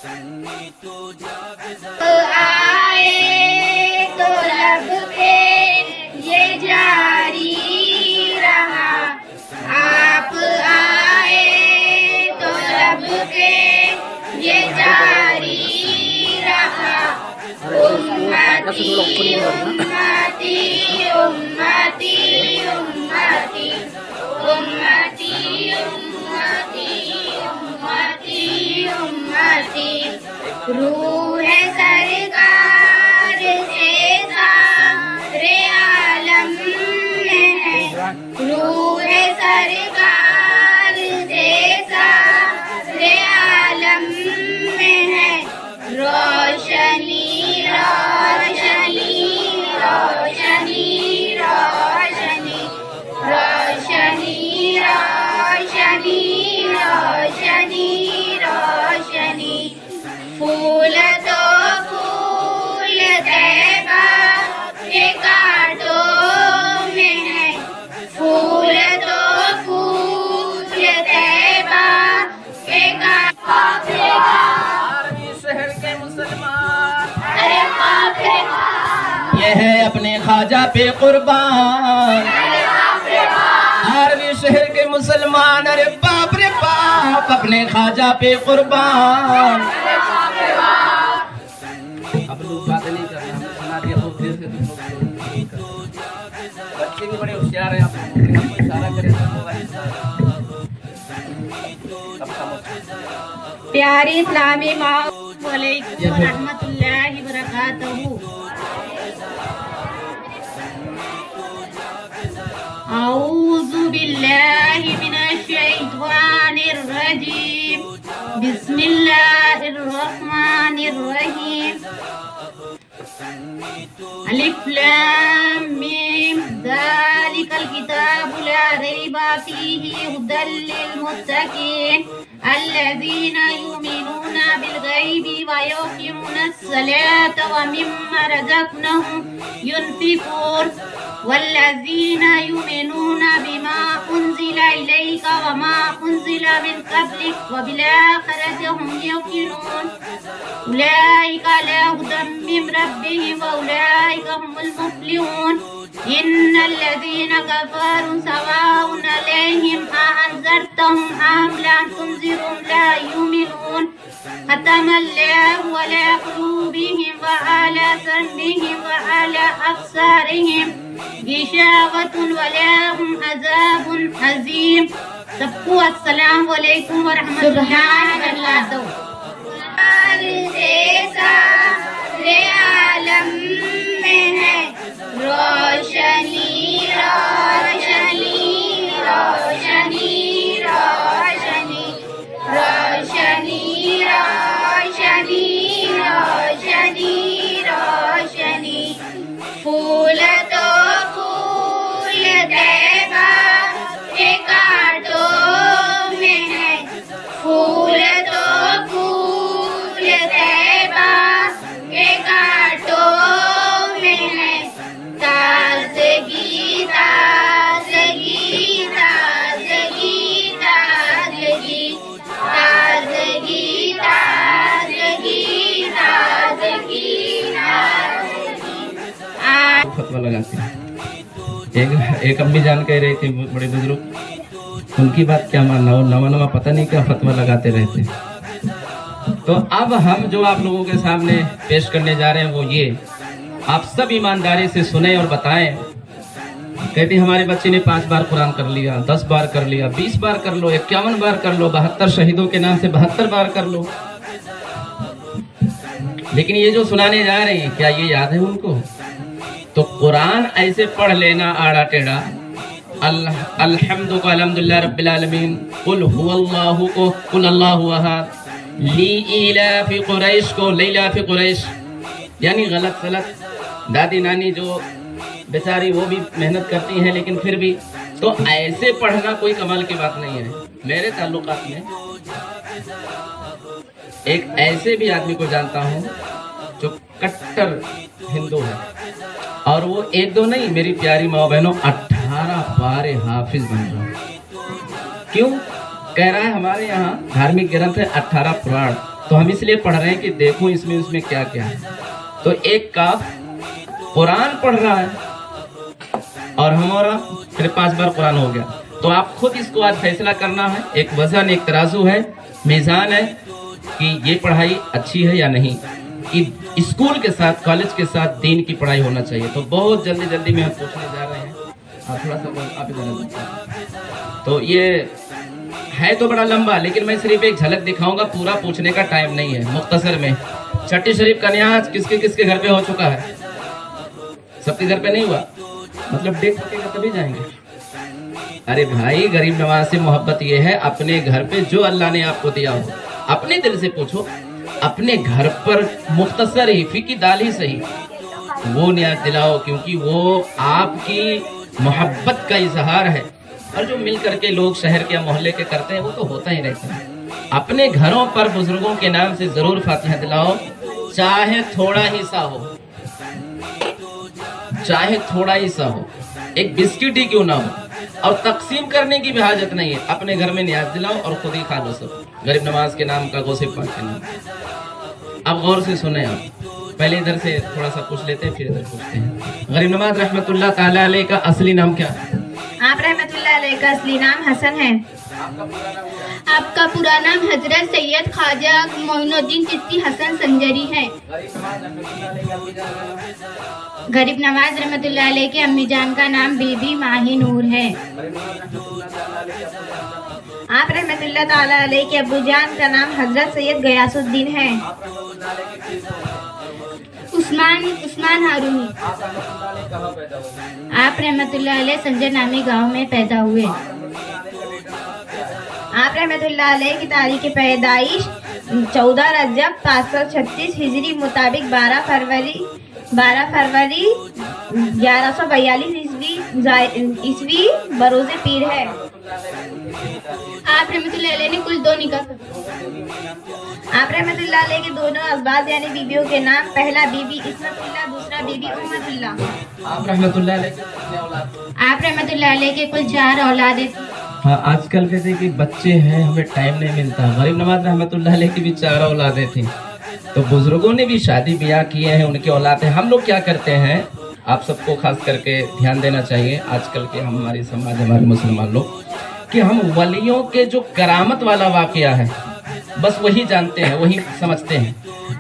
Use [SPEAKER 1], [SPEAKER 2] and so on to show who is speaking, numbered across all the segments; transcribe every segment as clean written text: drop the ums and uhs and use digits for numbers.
[SPEAKER 1] آئے تو لب پہ یہ جاری رہا، آپ آئے تو لب پہ یہ جاری رہا، امتی امتی امتی امتی امتی امتی امتی، روح سرکار سے سارے عالم میں ہے، روح سرکار سے سارے عالم میں ہے، روشنی روشنی روشنی روشنی روشنی روشنی روشنی روشنی، پھول تو پھول طیبہ کے کانٹوں میں ہے، پھول تو پھول طیبہ کے کانٹوں
[SPEAKER 2] عربی شہر کے مسلمان
[SPEAKER 1] ارے باپ رے
[SPEAKER 2] یہ ہے اپنے خواجہ پہ قربان، عربی شہر کے مسلمان ارے باپ رے باپ اپنے خواجہ پہ قربان۔ اب لوگ باتیں نہیں کر رہے، ہم نے سنا دیا بہت دیر سے تم لوگ بچے بھی بڑے ہوشیار ہیں، آپ لوگ ہم کو اشارہ کریں تو ہوگا سب سمجھ۔
[SPEAKER 1] پیاری اسلامی ماں علیکم ورحمۃ اللہ وبرکاتہ۔ اعوذ باللہ من الشیطان الرجیم، بسم اللہ الرحمن الرحیم، الف لام میم ذالک الکتاب لا ریب فیہ ھدی للمتقین الذین یؤمنون بالغیب ویقیمون الصلاة ومما رزقناہم ينفقون والذین یؤمنون بما انزل الیک وما انزل من قبلک وبالآخرۃ هم یوقنون اولئک علی ھدی من ربهم واولئک هم المفلحون ان الذین کفروا سواء علیہم أأنذرتهم أم لم تنذرهم لا يؤمنون ختم الله على قلوبهم وعلى سمعهم وعلى أبصارهم غشاوة ولهم عذاب عظيم۔ سب کو السلام علیکم ورحمۃ اللہ وبرکاتہ۔ سارے عالم میں ہے روشنی روشنی روشنی روشنی روشنی روشنی روشنی روشنی، پھول تو پھول طیبہ کے کانٹوں میں ہے، پھول تو پھول طیبہ کے کانٹوں میں ہے، تازگی تازگی تازگی تازگی تازگی تازگی تازگی
[SPEAKER 2] فتویٰ لگاتے ہیں۔ ایک امی جان کہہ رہی تھی بڑے بزرگ، ان کی بات کیا ماننا، وہ نوا پتہ نہیں کیا فتویٰ لگاتے رہتے۔ تو اب ہم جو آپ لوگوں کے سامنے پیش کرنے جا رہے ہیں وہ یہ، آپ سب ایمانداری سے سنیں اور بتائیں۔ کہتی ہمارے بچے نے 5 بار قرآن کر لیا، 10 بار کر لیا، 20 بار کر لو، 51 بار کر لو، 72 شہیدوں کے نام سے 72 بار کر لو، لیکن یہ جو سنانے جا رہے ہیں کیا یہ یاد ہے ان کو؟ تو قرآن ایسے پڑھ لینا آڑا ٹیڑا، الحمد کو الحمدللہ رب العالمین، قل هو اللہ کو قل اللہ احد، لی ایلاف قریش کو لیلاف قریش، یعنی غلط غلط دادی نانی جو بیچاری وہ بھی محنت کرتی ہیں لیکن پھر بھی تو ایسے پڑھنا کوئی کمال کی بات نہیں ہے۔ میرے تعلقات میں ایک ایسے بھی آدمی کو جانتا ہوں جو کٹر ہندو ہے، اور وہ 1-2 نہیں، میری پیاری ماں بہنوں 18 بار حافظ بن رہا ہے۔ کیوں؟ کہہ رہا ہے ہمارے یہاں دھارمک گرنتھ ہے 18 پران، تو ہم اس لیے پڑھ رہے ہیں کہ دیکھو اس میں کیا کیا ہے. تو ایک کاف قرآن پڑھ رہا ہے اور ہمارا پھر 5 بار قرآن ہو گیا. تو آپ خود اس کو آج فیصلہ کرنا ہے. ایک وزن، ایک ترازو ہے، میزان ہے کہ یہ پڑھائی اچھی ہے یا نہیں. کہ اسکول کے ساتھ، کالج کے ساتھ دین کی پڑھائی ہونا چاہیے. تو بہت جلدی میں ہم پوچھنے جا رہے ہیں. آپ تھوڑا سا آپ تو یہ ہے تو بڑا لمبا، لیکن میں صرف ایک جھلک دکھاؤں گا. پورا پوچھنے کا ٹائم نہیں ہے. مختصر میں چھٹی شریف کا نیاز کس کے گھر پہ ہو چکا ہے؟ سب کے گھر پہ نہیں ہوا. مطلب ڈیٹ پکے گا تبھی جائیں گے. ارے بھائی، غریب نواز سے محبت یہ ہے اپنے گھر پہ جو اللہ نے آپ کو دیا ہو اپنے دل سے پوچھو. اپنے گھر پر مختصر ہی فقہ دال ہی صحیح وہ نیاز دلاؤ، کیونکہ وہ آپ کی محبت کا اظہار ہے. اور جو مل کر کے لوگ شہر کے یا محلے کے کرتے ہیں وہ تو ہوتا ہی رہتا ہے. اپنے گھروں پر بزرگوں کے نام سے ضرور فاتحہ دلاؤ، چاہے تھوڑا ہی سا ہو، چاہے تھوڑا ہی سا ہو، ایک بسکٹ ہی کیوں نہ ہو. اور تقسیم کرنے کی بھی حاجت نہیں ہے. اپنے گھر میں نیاز دلاؤ اور خود ہی کھا لو سب. غریب نواز کے نام کا، غوث پاک کے نام. اب غور سے سنیں. آپ پہلے ادھر سے تھوڑا سا پوچھ لیتے ہیں، پھر ادھر پوچھتے ہیں. غریب نواز رحمت اللہ تعالی علیہ کا اصلی نام کیا ہے؟
[SPEAKER 1] آپ رحمت اللہ علیہ کا اصلی نام حسن ہے. آپ کا پورا نام حضرت سید خواجہ معین الدین چشتی حسن سنجری ہے. غریب نواز رحمت اللہ علیہ کے امی جان کا نام بی بی ماہی نور ہے. آپ رحمت اللہ تعالی علیہ کے ابو جان کا نام حضرت سید غیاث الدین ہے. عثمان ہارونی. آپ رحمت اللہ علیہ سنجر نامی گاؤں میں پیدا ہوئے. آپ رحمت اللہ علیہ کی تاریخ پیدائش 14 رجب 536 ہجری مطابق 12 فروری 1142 عیسوی بروز پیر ہے. آپ رحمت اللہ علیہ نے کل 2 نکاح کیے. آپ رحمت اللہ علیہ کے دونوں ازواج یعنی بیویوں کے نام، پہلا بی بی عصمت اللہ، دوسرا بی بی امت اللہ.
[SPEAKER 2] آپ رحمت اللہ علیہ کے کتنے اولاد؟
[SPEAKER 1] آپ رحمت اللہ علیہ کے کل 4 اولادیں تھیں.
[SPEAKER 2] ہاں، آج کل کہتے ہیں کہ بچے ہیں ہمیں ٹائم نہیں ملتا. غریب نواز رحمت اللہ علیہ کی بھی 4 اولادیں تھیں. تو بزرگوں نے بھی شادی بیاہ کیے ہیں، ان کی اولاد ہیں. ہم لوگ کیا کرتے ہیں، آپ سب کو خاص کر کے دھیان دینا چاہیے. آج کل کے ہماری سماج، ہمارے مسلمان لوگ، کہ ہم ولیوں کے جو کرامت والا واقعہ ہے بس وہی جانتے ہیں، وہی سمجھتے ہیں.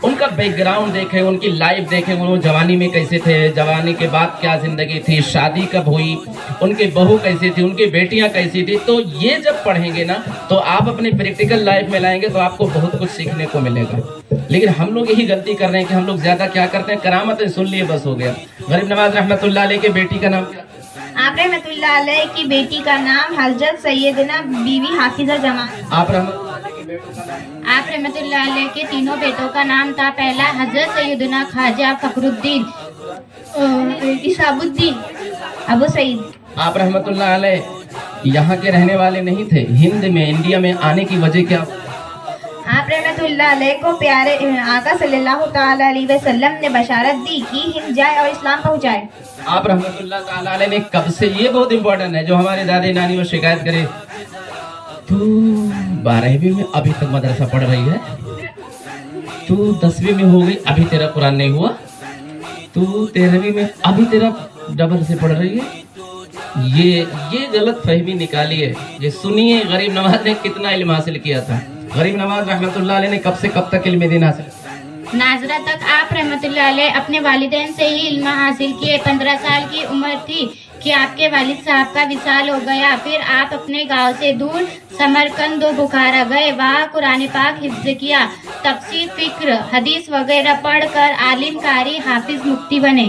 [SPEAKER 2] ان کا بیک گراؤنڈ دیکھیں، ان کی لائف دیکھیں، وہ جوانی میں کیسے تھے، جوانی کے بعد کیا زندگی تھی، شادی کب ہوئی، ان کے بہو کیسی تھی، ان کی بیٹیاں کیسی تھی. تو یہ جب پڑھیں گے نا تو آپ اپنے پریکٹیکل لائف میں لائیں گے تو آپ کو بہت کچھ سیکھنے کو ملے گا. لیکن ہم لوگ یہی غلطی کر رہے ہیں کہ ہم لوگ زیادہ کیا کرتے ہیں، کرامتیں سن لیے بس ہو گیا. غریب نواز رحمت اللہ علیہ کے بیٹی کا نام کیا؟
[SPEAKER 1] آپ رحمت اللہ علیہ کی بیٹی کا نام حضرت سیدنا بی بی حافظہ جمال.
[SPEAKER 2] آپ رحمت اللہ علیہ کے بیٹوں کا نام؟
[SPEAKER 1] آپ رحمت اللہ علیہ کے تینوں بیٹوں کا نام تھا. پہلا حضرت سیدنا خواجہ فخر الدین اسحاب الدین ابو سعید.
[SPEAKER 2] آپ رحمت اللہ علیہ یہاں کے رہنے والے نہیں تھے، ہند میں، انڈیا میں آنے کی وجہ کیا؟
[SPEAKER 1] آپ رحمت اللہ علیہ کو پیارے آقا صلی اللہ تعالی علیہ وسلم نے بشارت دی کہ ہند جائے اور اسلام پہنچائے.
[SPEAKER 2] آپ رحمت اللہ تعالی علیہ نے کب سے، یہ بہت امپورٹنٹ ہے، جو ہمارے دادی نانی وہ شکایت کرے، تو 12ویں میں ابھی تک مدرسہ پڑھ رہی ہے، تو 10ویں میں ہو گئی ابھی تیرا قرآن نہیں ہوا، تو 13ویں میں ابھی تیرا ڈبل سے پڑھ رہی ہے. یہ غلط فہمی نکالی ہے. یہ سنیے غریب نواز نے کتنا علم حاصل کیا تھا. غریب نواز رحمت اللہ علیہ نے کب سے کب تک علم دین حاصل کیا؟
[SPEAKER 1] ناظرہ تک. آپ رحمت اللہ علیہ اپنے والدین سے ہی علم حاصل کیے. 15 سال کی عمر تھی کہ آپ کے والد صاحب کا وصال ہو گیا. پھر آپ اپنے گاؤں سے دور سمرقند و بخارا گئے. وہاں قرآن پاک حفظ کیا. تفسیر، فکر، حدیث وغیرہ پڑھ کر عالم، قاری، حافظ، مفتی بنے.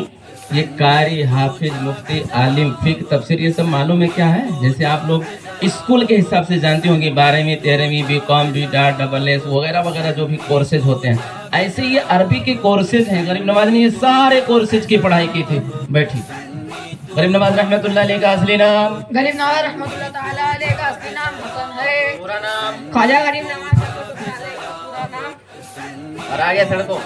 [SPEAKER 2] یہ قاری، حافظ، مفتی، عالم، فقہ، تفسیر، یہ سب معلوم ہے کیا ہے؟ جیسے آپ لوگ اسکول کے حساب سے جانتے ہوں گے 12ویں 13ویں بی کام، بی ڈاٹ، ڈبل ایس وغیرہ وغیرہ جو بھی کورسز ہوتے ہیں، ایسے یہ عربی کے کورسز ہیں. غریب نواز نے یہ سارے کورسز کی پڑھائی کی تھی. بیٹھی. غریب نواز رحمت اللہ علیہ کا اصلی نام؟
[SPEAKER 3] غریب نواز رحمت اللہ تعالی علیہ کا اصلی نام حسن ہے.
[SPEAKER 2] پورا نام؟
[SPEAKER 3] خواجہ غریب نواز رحمت اللہ علیہ کا پورا نام.
[SPEAKER 2] اور آگے سڑکوں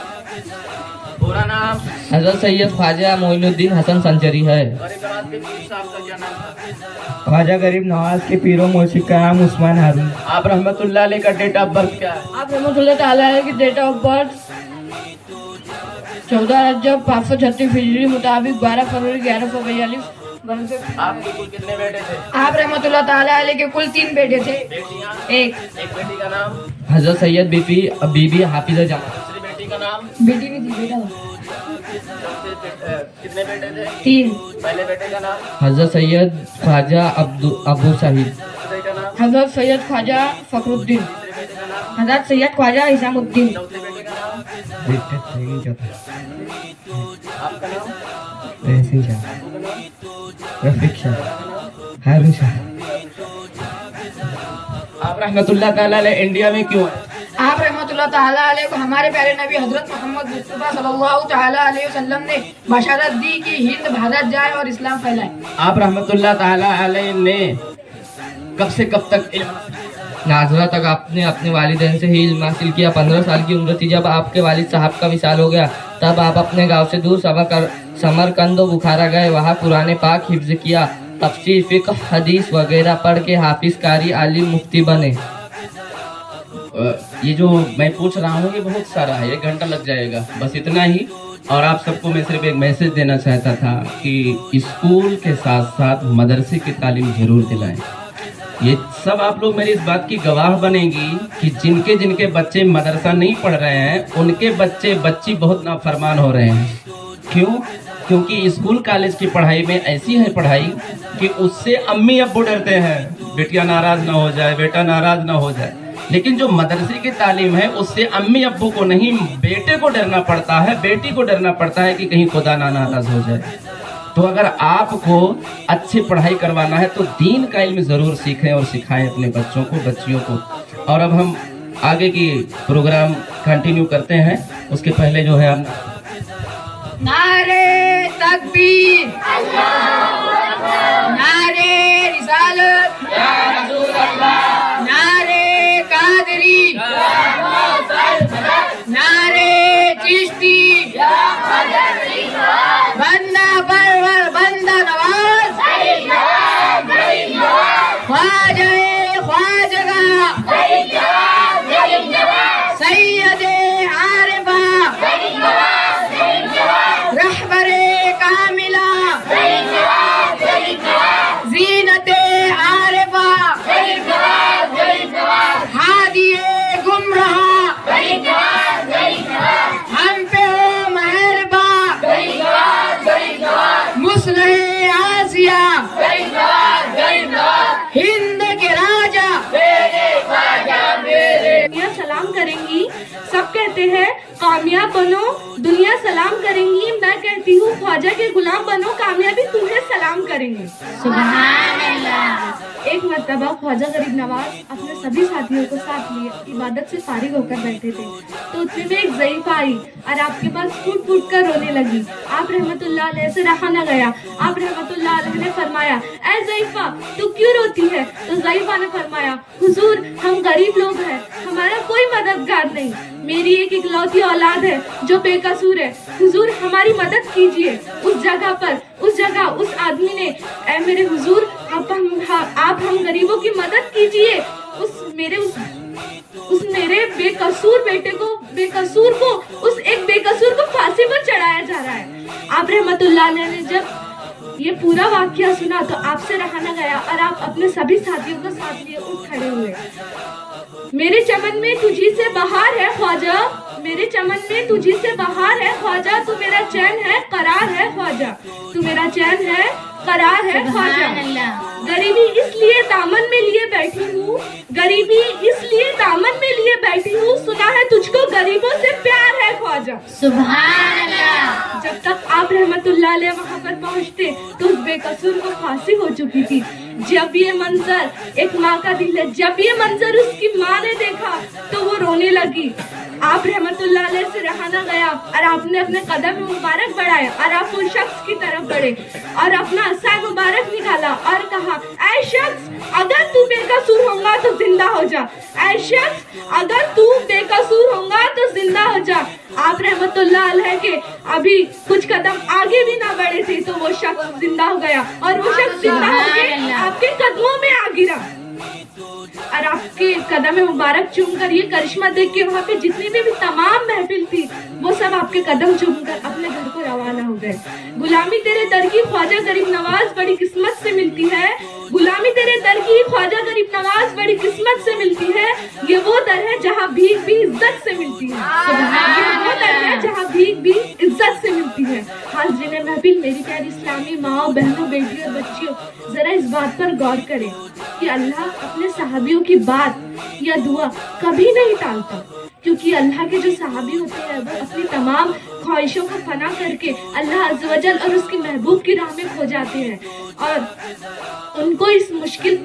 [SPEAKER 2] पूरा नाम
[SPEAKER 4] हजरत सैयद ख्वाजा मोइनुद्दीन हसन संचरी है।
[SPEAKER 2] गरीब नवाज के पीर साहब का क्या नाम था?
[SPEAKER 4] ख्वाजा गरीब नवाज के पीरो मुर्शिद का नाम उस्मान हारून।
[SPEAKER 2] आप रहमतुल्लाह अलैह का डेट ऑफ बर्थ क्या है?
[SPEAKER 3] आप रहमतुल्लाह ताला अलैह की डेट ऑफ बर्थ 14 रजब 536 हिजरी मुताबिक 12 फरवरी 1142 बरस।
[SPEAKER 2] आपके कुल कितने बेटे थे?
[SPEAKER 3] आप रहमतुल्लाह ताला अलैह के कुल 3 बेटे थे।
[SPEAKER 2] बेटियां?
[SPEAKER 3] एक
[SPEAKER 2] बेटी का नाम?
[SPEAKER 4] हजरत सैयद बीबी हाफिजा जमा।
[SPEAKER 2] दूसरी बेटी का नाम?
[SPEAKER 3] बेटी भी थी, बेटा था।
[SPEAKER 2] कितने बेटे थे?
[SPEAKER 3] 3।
[SPEAKER 2] पहले बेटे का नाम?
[SPEAKER 4] हजरत सैयद ख्वाजा अबू साहिब।
[SPEAKER 2] दूसरे का नाम?
[SPEAKER 3] हजरत सैयद ख्वाजा फखरुद्दीन।
[SPEAKER 2] तीसरे बेटे का नाम?
[SPEAKER 3] हजरत सैयद ख्वाजा इसामुद्दीन।
[SPEAKER 2] चौथे बेटे का नाम? आपका नाम?
[SPEAKER 4] तहसीन शाह,
[SPEAKER 2] आपका नाम?
[SPEAKER 4] रफीक शाह, हारून शाह।
[SPEAKER 2] आप रहमतुल्लाह ताला अलैह इंडिया में क्यों आए?
[SPEAKER 3] आप रहमतुल्लाह ताला अलैह को हमारे प्यारे नबी हजरत मोहम्मद मुस्तफा सल्लल्लाहु ताला अलैहि वसल्लम ने बशारत दी कि हिंद भारत जाए और इस्लाम फैलाए।
[SPEAKER 2] आप रहमतुल्लाह ताला अलैह ने कब से कब तक इल्म
[SPEAKER 4] नाजरा तक आपने अपने वालिदैन से ही इल्म हासिल किया। 15 साल की उम्र थी जब आपके वालिद साहब का विसाल हो गया। तब आप अपने गांव से दूर समरकंद व बुखारा गए। वहाँ कुरान पाक हिफ्ज किया, तफसीर, फिक्र, हदीस वगैरह पढ़ के हाफिज, कारी, आलिम, मुफ्ती बने।
[SPEAKER 2] ये जो मैं पूछ रहा हूँ ये बहुत सारा है, 1 घंटा लग जाएगा, बस इतना ही। और आप सबको मैं सिर्फ एक मैसेज देना चाहता था कि स्कूल के साथ साथ मदरसे की तालीम जरूर दिलाएं। ये सब आप लोग मेरी इस बात की गवाह बनेंगी कि जिनके जिनके बच्चे मदरसा नहीं पढ़ रहे हैं उनके बच्ची बहुत नाफरमान हो रहे हैं। क्यों? क्योंकि स्कूल कॉलेज की पढ़ाई में ऐसी है पढ़ाई कि उससे अम्मी अब्बू डरते हैं, बेटिया नाराज ना हो जाए, बेटा नाराज ना हो जाए। लेकिन जो मदरसे की तालीम है उससे अम्मी अब्बू को नहीं, बेटे को डरना पड़ता है, बेटी को डरना पड़ता है कि कहीं खुदा ना नाराज हो जाए। तो अगर आपको अच्छी पढ़ाई करवाना है तो दीन का इल्म ज़रूर सीखें और सिखाएं अपने बच्चों को, बच्चियों को। और अब हम आगे की प्रोग्राम कंटिन्यू करते हैं। उसके पहले जो है हम
[SPEAKER 3] नारे तकबीर, नारे रिसालत, नारे कादरी, नारे चिश्ती, बंदा परवर बंदा नवाज, ख्वाजा ख्वाजगा, सैयदे आरिफा, रहबरे कामिला, जीनते आरिफा, हादिए गुमराह, हम पे हो मेहरबा, मुस्लिम आसिया, हिंद के राजा।
[SPEAKER 5] दुनिया सलाम करेंगी, सब कहते हैं कामयाब बनो, दुनिया सलाम करेंगी। मैं कहती हूँ ख्वाजा के गुलाम बनो, कामयाबी तुम्हें सलाम करेंगे।
[SPEAKER 1] सुभान अल्लाह।
[SPEAKER 5] एक मर्तबा ख्वाजा गरीब नवाज अपने सभी साथियों को साथ लिए इबादत से फारिग होकर बैठे थे तो उतने में एक ज़ईफ़ा आई और आपके पास फूट फूट कर रोने लगी। आप रहमतुल्लाह अलैह से रहा न गया। आप रहमतुल्लाह अलैह ने फरमाया, ऐ ज़ईफ़ा तू क्यों रोती है? तो ज़ईफ़ा ने फरमाया, हुजूर हम गरीब लोग हैं, हमारा कोई मददगार नहीं, मेरी एक इकलौती औलाद है जो बेकसूर है, हुजूर हमारी मदद कीजिए। उस जगह उस आदमी ने, ऐ मेरे हुजूर आप हम गरीबों की मदद कीजिए, उस मेरे बेकसूर को उस एक बेकसूर को फांसी पर चढ़ाया जा रहा है। आप रहमतुल्लाह अलैह ने जब ये पूरा वाकया सुना तो आपसे रहा न गया और आप अपने सभी साथियों को साथ लिए उठ खड़े हुए। मेरे चमन में तुझी से बहार है ख्वाजा, मेरे चमन में तुझी से बहार है ख्वाजा, तू मेरा चैन है करार है ख्वाजा, तू मेरा चैन है करार है ख्वाजा। गरीबी इसलिए दामन में लिए बैठी हूँ, गरीबी इसलिए दामन में लिए बैठी हूँ, सुना है तुझको गरीबों से प्यार है ख्वाजा।
[SPEAKER 1] सुभान अल्लाह।
[SPEAKER 5] जब तक आप रहमतुल्लाह अलैह वहाँ पर पहुँचते तो उस बेकसूर को फांसी हो चुकी थी। जब ये मंजर, एक माँ का दिल है, जब ये मंजर उसकी माँ ने देखा तो वो रोने लगी। आप रहमतुल्लाह अलैह से रहा न गया और आपने अपने कदम मुबारक बढ़ाए और आप उस शख्स की तरफ बढ़े और अपना साय मुबारक निकाला और कहा, ऐ शख्स अगर तू बेकसूर होगा तो जिंदा हो जा, ऐ शख्स अगर तू बेकसूर होगा तो जिंदा हो जा। आप रहमत रहमतुल्लाह अलैह के अभी कुछ कदम आगे भी ना बढ़े थे तो वो शख्स जिंदा हो गया और वो शख्स जिंदा होके आपके कदमों में आ गिरा और आपके कदम मुबारक चूम कर ये करिश्मा देख के वहाँ पे जितनी भी तमाम महफिल थी वो सब आपके कदम चूम कर अपने घर को रवाना हो गए। गुलामी तेरे दर की ख्वाजा गरीब नवाज बड़ी किस्मत से मिलती है, गुलामी तेरे दर की ख्वाजा गरीब नवाज बड़ी किस्मत से मिलती है। ये वो दर है जहाँ भीख भी इज्जत से मिलती है, ये वो दर है जहाँ भीख भी इज्जत से मिलती है। हाज़रीन महफिल, मेरी प्यारी इस्लामी माओ, बहनों, बेटियों और बच्चियों, जरा इस बात पर गौर करें कि अल्लाह अपने सहाबियों की बात या दुआ कभी नहीं टालता, क्योंकि अल्लाह के जो सहाबी होते हैं वो अपनी तमाम ख्वाहिशों को फना करके अल्लाह अज़्ज़ व जल और उसके महबूब की राह में खो जाते हैं और उनको इस मुश्किल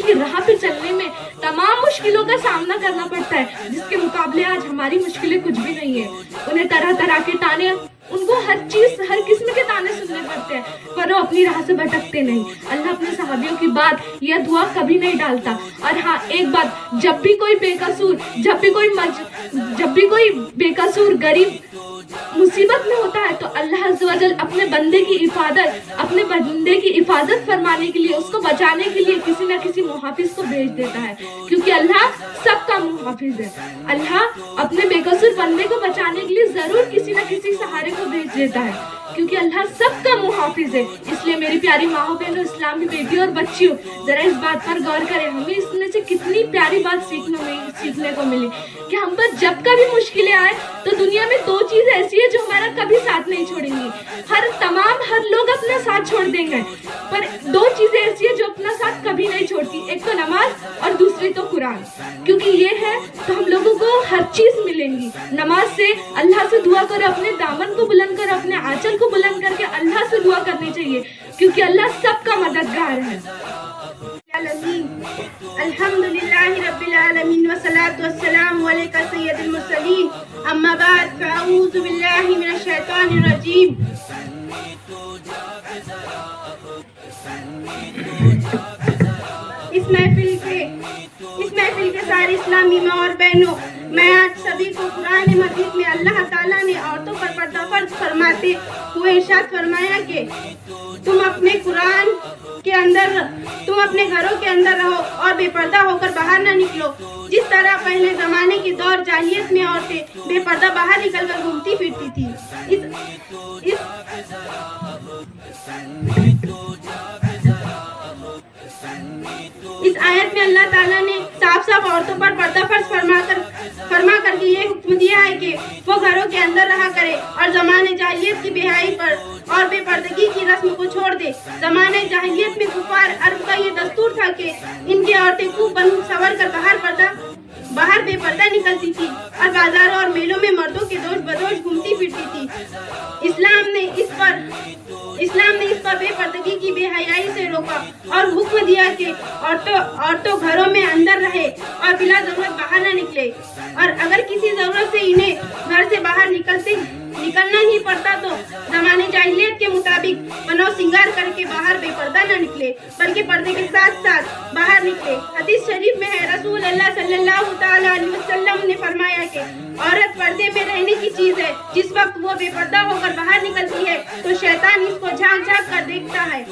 [SPEAKER 5] की राह पे चलने में तमाम मुश्किलों का सामना करना पड़ता है, जिसके मुकाबले आज हमारी मुश्किलें कुछ भी नहीं है। उन्हें तरह तरह के ताने, उनको हर किस्म के ताने सुनने पड़ते हैं, पर वो अपनी राह से भटकते नहीं। अल्लाह अपने सहाबियों की बात या दुआ कभी नहीं डालता। और हाँ, एक बात, जब भी कोई बेकसूर गरीब मुसीबत में होता है तो अल्लाह अज़्ज़ व जल अपने बंदे की हिफाजत फरमाने के लिए, उसको बचाने के लिए किसी न किसी मुहाफिज को भेज देता है, क्योंकि अल्लाह सबका मुहाफिज है। अल्लाह अपने बेकसूर बंदे को बचाने के लिए जरूर किसी न किसी सहारे को भेज देता है, क्योंकि अल्लाह सबका मुहाफिज है। इसलिए मेरी प्यारी माओ, बहनों, इस्लामी बेटियों और बच्चियों, जरा इस बात पर गौर करें। हमें इसमें से कितनी प्यारी बात सीखने को मिली कि हम पर जब कभी मुश्किलें आए तो दुनिया में दो चीज ऐसी है जो हमारा कभी साथ नहीं छोड़ेंगी। हर लोग अपना साथ छोड़ देंगे, पर दो चीजें ऐसी है जो अपना साथ कभी नहीं छोड़ती, एक तो नमाज और दूसरी तो कुरान। क्योंकि ये है तो हम लोगों को हर चीज मिलेंगी। नमाज से अल्लाह से दुआ करो, अपने दामन को बुलंद करो, अपने आंचल को बुलंद करके अल्लाह से दुआ करनी चाहिए, क्योंकि अल्लाह सबका मददगार है।
[SPEAKER 6] अल्हम्दुलिल्लाहि रब्बिल आलमीन वस्सलातु वस्सलामु अलैका सय्यदुल मुरसलीन अम्मा बाद फअऊज़ु बिल्लाहि मिनश शैतानिर रजीम। इस महफिल के सारे इस्लामी माँ और बहनों, मैं आज सभी को कुरान मजीद में अल्लाह ताला ने औरतों पर पर्दा फर्ज फरमाते हुए इरशाद फरमाया कि तुम अपने घरों के अंदर रहो और बेपर्दा होकर बाहर न निकलो। जिस तरह पहले जमाने के दौर जाहिलियत में औरतें बेपर्दा बाहर निकलकर घूमती फिरती थी, इस आयत में अल्लाह ताला ने साफ साफ औरतों पर पर्दा फर्ज फरमा करके ये हुक्म दिया है कि वो घरों के अंदर रहा करे और जमाने जाहिलियत की बेहाई पर और बेपर्दगी की रस्म को छोड़ दे। जमाने जाहिलियत में कुफार अरब का ये दस्तूर था कि इनकी औरतें खूब बन सवर कर बाहर बेपर्दा निकलती थी और बाजारों और मेलों में मर्दों के दोष बदोश घूमती फिरती थी। इस्लाम ने इस पर बेपर्दगी की बेहयाई से रोका और हुक्म दिया कि औरतों घरों में अंदर रहे और बिला जरूरत बाहर न निकले, और अगर किसी जरूरत से इन्हें घर से बाहर निकलना ही पड़ता तो जमाने जाहिलियत के मुताबिक बनो सिंगार करके बाहर बेपर्दा न निकले, बल्कि पर्दे के साथ साथ बाहर निकले। हदीस शरीफ में है, रसूल अल्लाह सल्लल्लाहु तआला अलैहि वसल्लम ने फरमाया कि औरत पर्दे में रहने की चीज है। जिस वक्त वो बेपर्दा होकर बाहर निकलती है तो शैतान इसको झांक कर देखता है।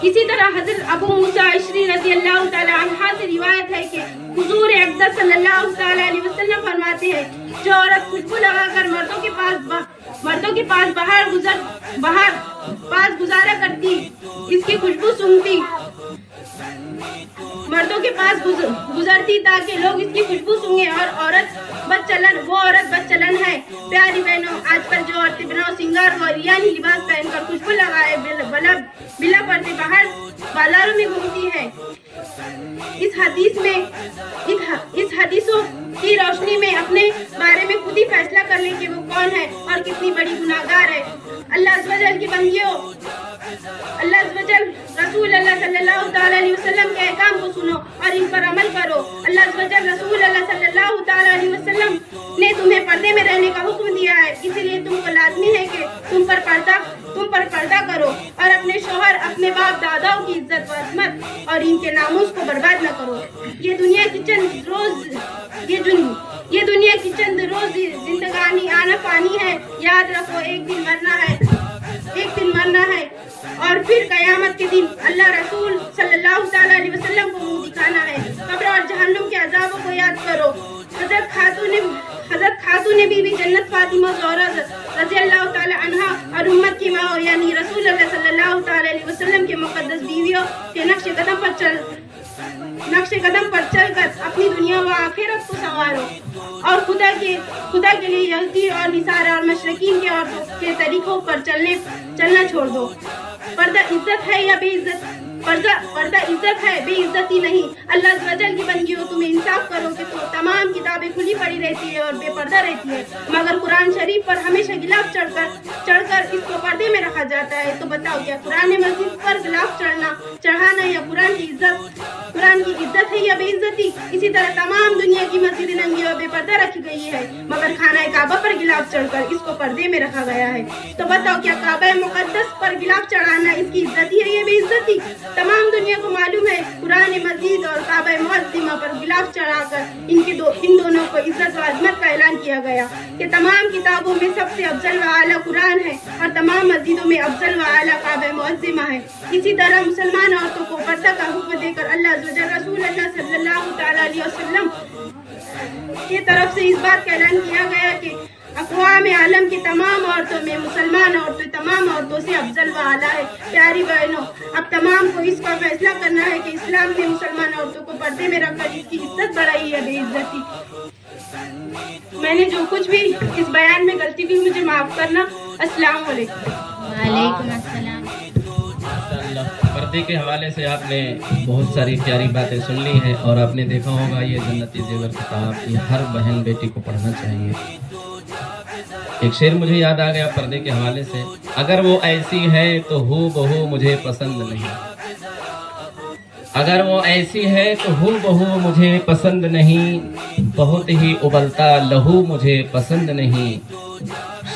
[SPEAKER 6] इसी तरह हजरत अबू मूसा अशरी रज़ियल्लाहु तआला अन्हा से रिवायत है कि हुजूर अक़दस सल्लल्लाहु तआला अलैहि वसल्लम फरमाते हैं, जो औरत खुशबू लगाकर मर्दों के पास गुजारा करती, इसकी खुशबू सूंघती, मर्दों के पास गुजरती ताकि लोग इसकी खुशबू सूंघे, और वो औरत बदचलन है। प्यारी बहनों, आजकल जो औरतें बिना श्रृंगार और यानी लिबास पहनकर खुशबू लगाए बिला पर्दे बाहर बाजारों में घूमती है, इस हदीसों की रोशनी में अपने बारे में खुद ही फैसला कर ले कि वो कौन है और कितनी बड़ी गुनाहगार है। अल्लाह अज़्ज़ व जल की बंदियों, अल्लाह अज़्ज़ व जल रसूल अल्लाह सल्लल्लाहु तआला अलैहि वसल्लम के अहकाम को सुनो और इन पर अमल करो। अल्लाह अज़्ज़ व जल रसूल अल्लाह सल्लल्लाहु तआला अलैहि वसल्लम ने तुम्हें पर्दे में रहने का हुक्म दिया है, इसीलिए तुमको लाज़मी है कि तुम पर पर्दा करो और अपने शौहर, अपने बाप दादाओं की इज्जत व अज़मत और इनके नामूस को बर्बाद न करो। ये ये दुनिया की चंद रोज जिंदगानी आना पानी है, याद रखो एक दिन मरना है और फिर कयामत के दिन अल्लाह रसूल सल्लल्लाहु ताला अलैहि वसल्लम को मुंह दिखाना है। कब्र और जहन्नुम के अजाबों को याद करो। हजरत खातून बीबी जन्नत फातिमा ज़ोहरा रज़ी अल्लाह ताला अन्हा और उम्मत की माँ यानी रसूल अल्लाह सल्लल्लाहु ताला अलैहि वसल्लम के मुक़द्दस बीवियों के नक्शे कदम पर चलकर अपनी दुनिया व आखिरत को संवारो और खुदा के लिए यहूदी और निसारा और मशरकीन के औरतों के तरीकों पर चलना छोड़ दो। पर्दा इज्जत है या बेइज्जत? पर्दा इज्जत है, बेइज्जती नहीं। अल्लाह वजल की बंदियों, तुम्हें इंसाफ करोगे तो तमाम किताबें खुली पड़ी रहती है और बेपर्दा रहती है, मगर कुरान शरीफ पर हमेशा गिलाफ चढ़कर इसको पर्दे में रखा जाता है। तो बताओ क्या कुरान मस्जिद पर गिलाफ चढ़ाना या कुरान की इज्जत है या बेइज्जती? इसी तरह तमाम दुनिया की मस्जिद नंगी और बेपर्दा रखी गई है, मगर खाना काबा पर गिलाफ चढ़कर इसको पर्दे में रखा गया है। तो बताओ क्या काबा मुकद्दस पर गिलाफ चढ़ाना इसकी इज्जती है या बेइज्जती? तमाम दुनिया को मालूम है कुरान मजीद और काबा मुअज़्ज़मा पर गिलाफ चढ़ाकर इन दोनों को इज्जत व अज़मत का ऐलान किया गया कि तमाम किताबों में सबसे अफजल व आला कुरान है और तमाम मस्जिदों में अफजल व आला काबा मुअज़्ज़मा है। इसी तरह मुसलमान औरतों को पर्दा का हुक्म देकर अल्लाह रसूल अल्लाह सल्लल्लाहु ताला अलैहि वसल्लम की तरफ से इस बात का ऐलान किया गया कि अक़वाम आलम की तमाम औरतों में मुसलमान औरतें तमाम औरतों से अफजल व आला है। प्यारी बहनों, अब तमाम को इसका फैसला करना है कि इस्लाम ने मुसलमान औरतों को पर्दे में रखकर इसकी इज्जत बढ़ाई है बेइज्जती। मैंने जो कुछ भी इस बयान में गलती की मुझे माफ करना। अस्सलाम वालेकुम।
[SPEAKER 1] वालेकुम अस्सलाम।
[SPEAKER 2] माशाअल्लाह, पर्दे के हवाले से आपने बहुत सारी प्यारी बातें सुन ली हैं और आपने देखा होगा ये जन्नती ज़ेवर किताब ये हर बहन बेटी को पढ़ना चाहिए। एक शेर मुझे याद आ गया पर्दे के हवाले से, अगर वो ऐसी है तो हू बहू मुझे पसंद नहीं, अगर वो ऐसी है तो हू बहू मुझे पसंद नहीं, बहुत ही उबलता लहू मुझे पसंद नहीं,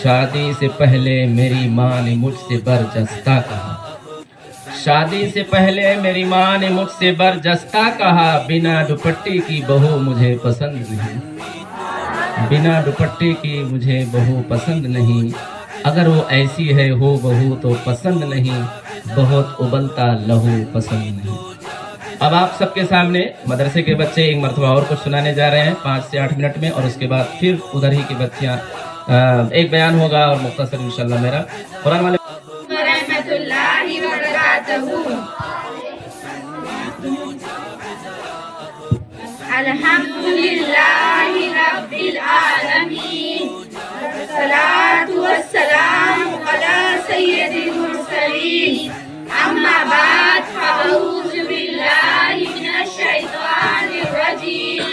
[SPEAKER 2] शादी से पहले मेरी माँ ने मुझसे बरजस्ता कहा, शादी से पहले मेरी माँ ने मुझसे बरजस्ता कहा, बिना दुपट्टे की बहू मुझे पसंद नहीं, बिना दुपट्टे की मुझे बहू पसंद नहीं, अगर वो ऐसी है हो बहू तो पसंद नहीं, बहुत उबलता लहू पसंद नहीं। अब आप सबके सामने मदरसे के बच्चे एक मरतबा और कुछ सुनाने जा रहे हैं 5 से 8 मिनट में, और उसके बाद फिर उधर ही की बच्चियाँ एक बयान होगा और मुख्तसर इंशाल्लाह मेरा कुरान वाले
[SPEAKER 6] रहमतुल्लाहि व बरकातहू। अल्हम्दुलिल्लाहि रब्बिल आलमीन, अस्सलातु वस्सलामु अला सय्यिदिल मुरसलीन, अम्मा बाद फअऊज़ु बिल्लाहि मिनश शैतानिर रजीम,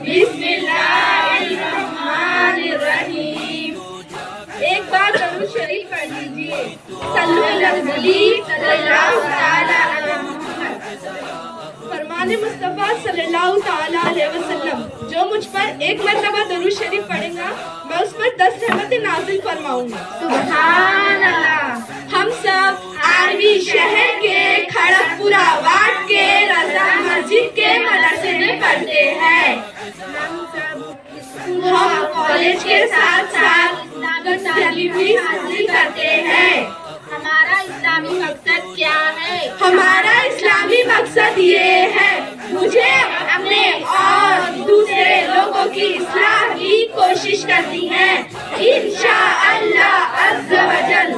[SPEAKER 6] बिस्मिल्लाहिर रहमानिर रहीम। एक बार दरूद शरीफ पढ़ लीजिए। सल्लल्लाहु अलैहि फरमाने मुस्तफ़ा सल्लल्लाहु ताला अलैहि वसल्लम, जो मुझ पर एक मरतबा दरूद शरीफ पढ़ेगा मैं उस पर 10 रहमतें नाज़िल फरमाऊंगा। सुभान अल्लाह। हम सब आरवी शहर के खड़गपुरा वार्ड के रजा मस्जिद के मदरसे में पढ़ते हैं। हम कॉलेज के साथ साथ तालीम भी हासिल करते हैं।
[SPEAKER 1] हमारा इस्लामी मकसद क्या है?
[SPEAKER 6] हमारा इस्लामी मकसद ये है, मुझे अपने और दूसरे लोगों की इस्लाह की कोशिश करनी है इंशाअल्लाह अज़्ज़ा वजल।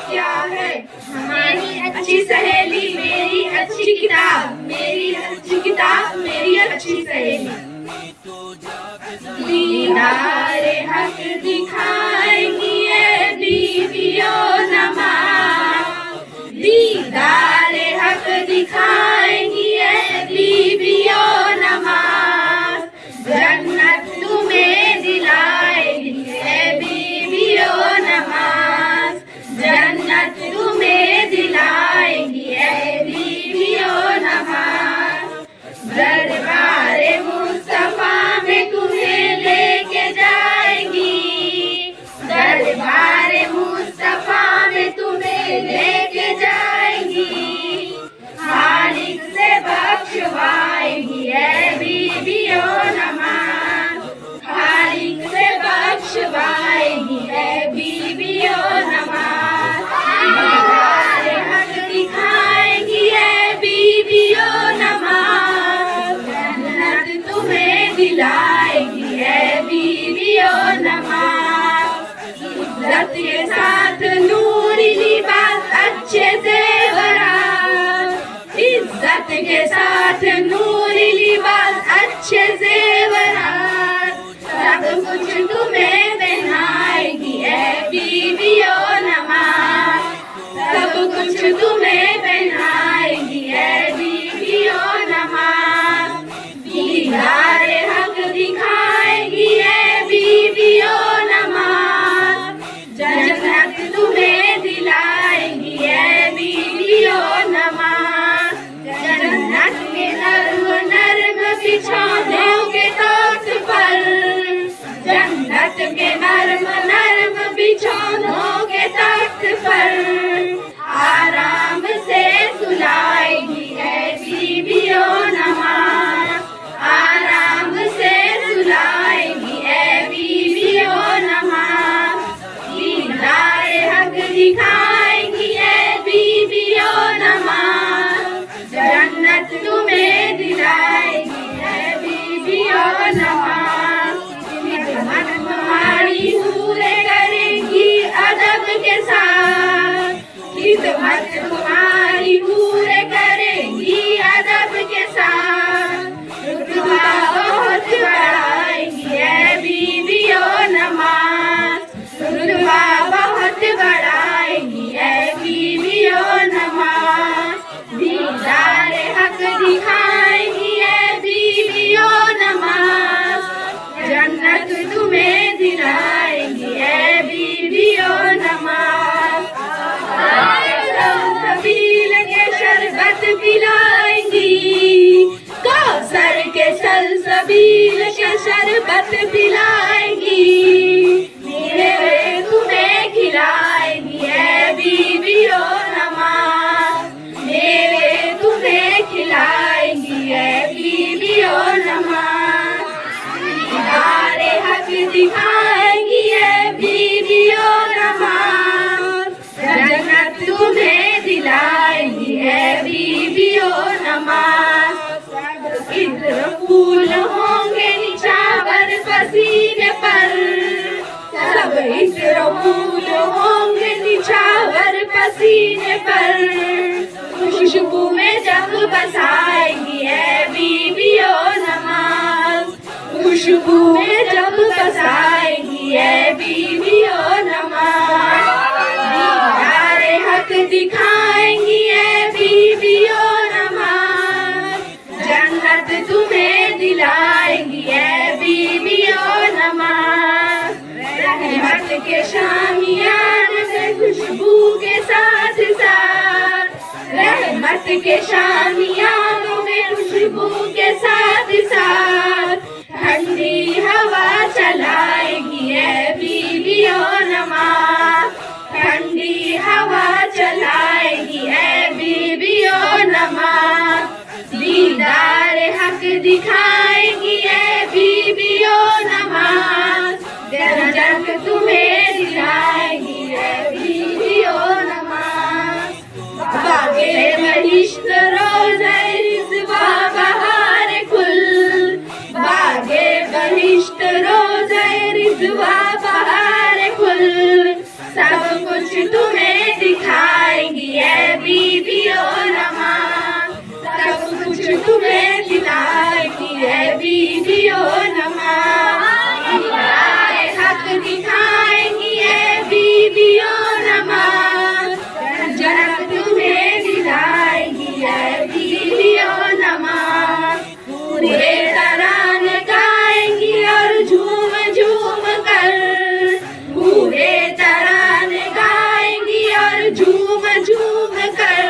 [SPEAKER 6] क्या है? हमारी अच्छी सहेली, मेरी अच्छी किताब, मेरी अच्छी किताब, मेरी अच्छी सहेली। दीदारे हक दिखाएंगी ये बीवियों नमाज, दीदारे हक दिखाएंगी ये बीवियों नमाज, जन्नत तुम्हें दिलाएंगी ये बीवियों नमाज, जन्नत तुम्हें दिलाएंगी ये बीवियों नमाज, दरबारे मुस्तफा में तुम्हें लेके जाएंगी, रहमत तुम्हारी पूरे करेंगी अदब के साथ, रुतबा बहुत बढ़ाएंगी ऐ बीवियों नमाज, रुतबा बहुत बढ़ाएंगी ऐ बीवियों नमाज, दीदार हक दिखाएंगी ऐ बीवियों नमाज, जन्नत तुम्हें दिलाएंगी ऐ बीवियों नमाज, सबील के शरबत पिलाएंगी, कौसर के सलसबील के शरबत पिलाएंगी, मेवे तुम्हें खिलाएंगी ऐ बीवियों नमाज, मेवे तुम्हें खिलाएंगी ऐ बीवियों नमाज, दीदारे हक दिखाएंगी ऐ बीवियों नमाज, जन्नत तुम्हें दिलाएंगी ऐ बीवियों नमाज, इत्र फूल होंगे निछावर पसीने पर, सब इत्र फूल होंगे निछावर पसीने पर, खुशबू में जब बसाएंगी ऐ बीवियों नमाज, खुशबू में जब बसाएंगी ऐ बीवियों नमाज, दीदारे हक दिखाएंगी ऐ बीवियों नमाज, जन्नत तुम्हें दिलाएंगी ऐ बीवियों नमाज, रहमत के शामियान में खुशबू के साथ साथ, रहमत के शामियानों में खुशबू के साथ साथ, ठंडी हवा चलाएगी ऐ बीवियों नमाज, ठंडी हवा चलाएगी ऐ बीवियों नमाज, दीदार हक दिखाएगी ऐ बीवियों नमाज, जन्नत तुम्हें दिलाएगी ऐ बीवियों नमाज, बागे बहिश्त रोज़े रिज़वा बहार कुल, बागे बहिश्त रोज़े रिज़वा बहार कुल, सब कुछ तुम्हें दिखाएंगी ऐ बीवियों नमाज, सब कुछ तुम्हें दिलाएंगी ऐ बीवियों नमाज, दीदारे हक दिखाएंगी ऐ बीवियों नमाज, जन्नत तुम्हें दिलाएंगी ऐ बीवियों नमाज, पूरे तराने गाएंगी और झूम झूम कर, पूरे तराने गाएंगी और झूम झूम कर,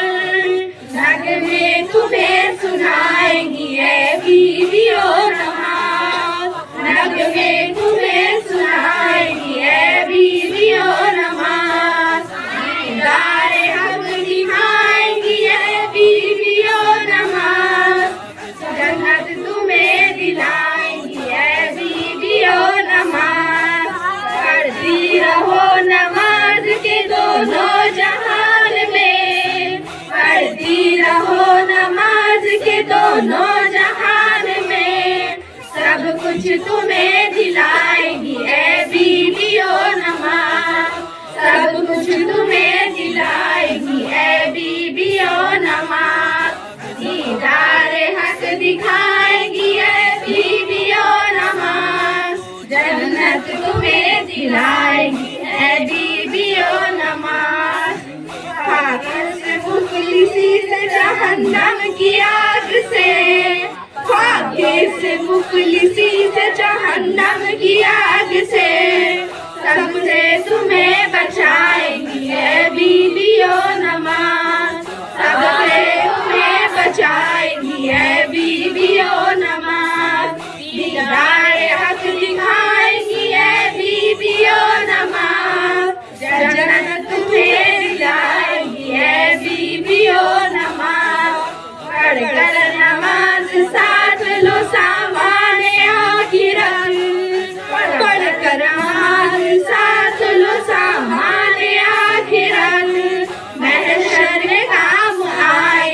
[SPEAKER 6] नगमे तुम्हें सुनाएंगी ऐ बीवियों नमाज, नगमे तुम्हें सुनाएंगी ऐ बीवियों नमाज, दीदारे हक दिखाएंगी ऐ बीवियों नमाज, जन्नत तुम्हें दिलाएंगी ऐ बीवियों नमाज, पढ़ती रहो नमाज के दोनों जहान में, पढ़ती रहो नमाज के दोनों जहान में, सब कुछ तुम्हें दिलाएंगी ऐ बीवियों नमाज, सब कुछ तुम्हें दिलाएंगी ऐ बीवियों नमाज, दीदारे हक दिखाएंगी ऐ बीवियों नमाज, जन्नत तुम्हें दिलाएंगी ऐ बीवियों नमाज, पाकिज़ से मुखलिसी से जहन्नम की आग से, पाकिज़ से मुखलिसी से जहन्नम की आग से, सबसे तुम्हें बचाएंगी ऐ बीवियों नमाज, सबसे तुम्हें बचाएंगी ऐ बीवियों नमाज, दीदारे हक दिखाएंगी ऐ बीवियों नमाज, जन्नत तुम्हें दिलाएंगी ऐ बीवियों नमाज, पढ़कर नमाज साथ लो सामाने आखिरत, पढ़कर नमाज साथ लो सामाने आखिरत, महशर में काम आए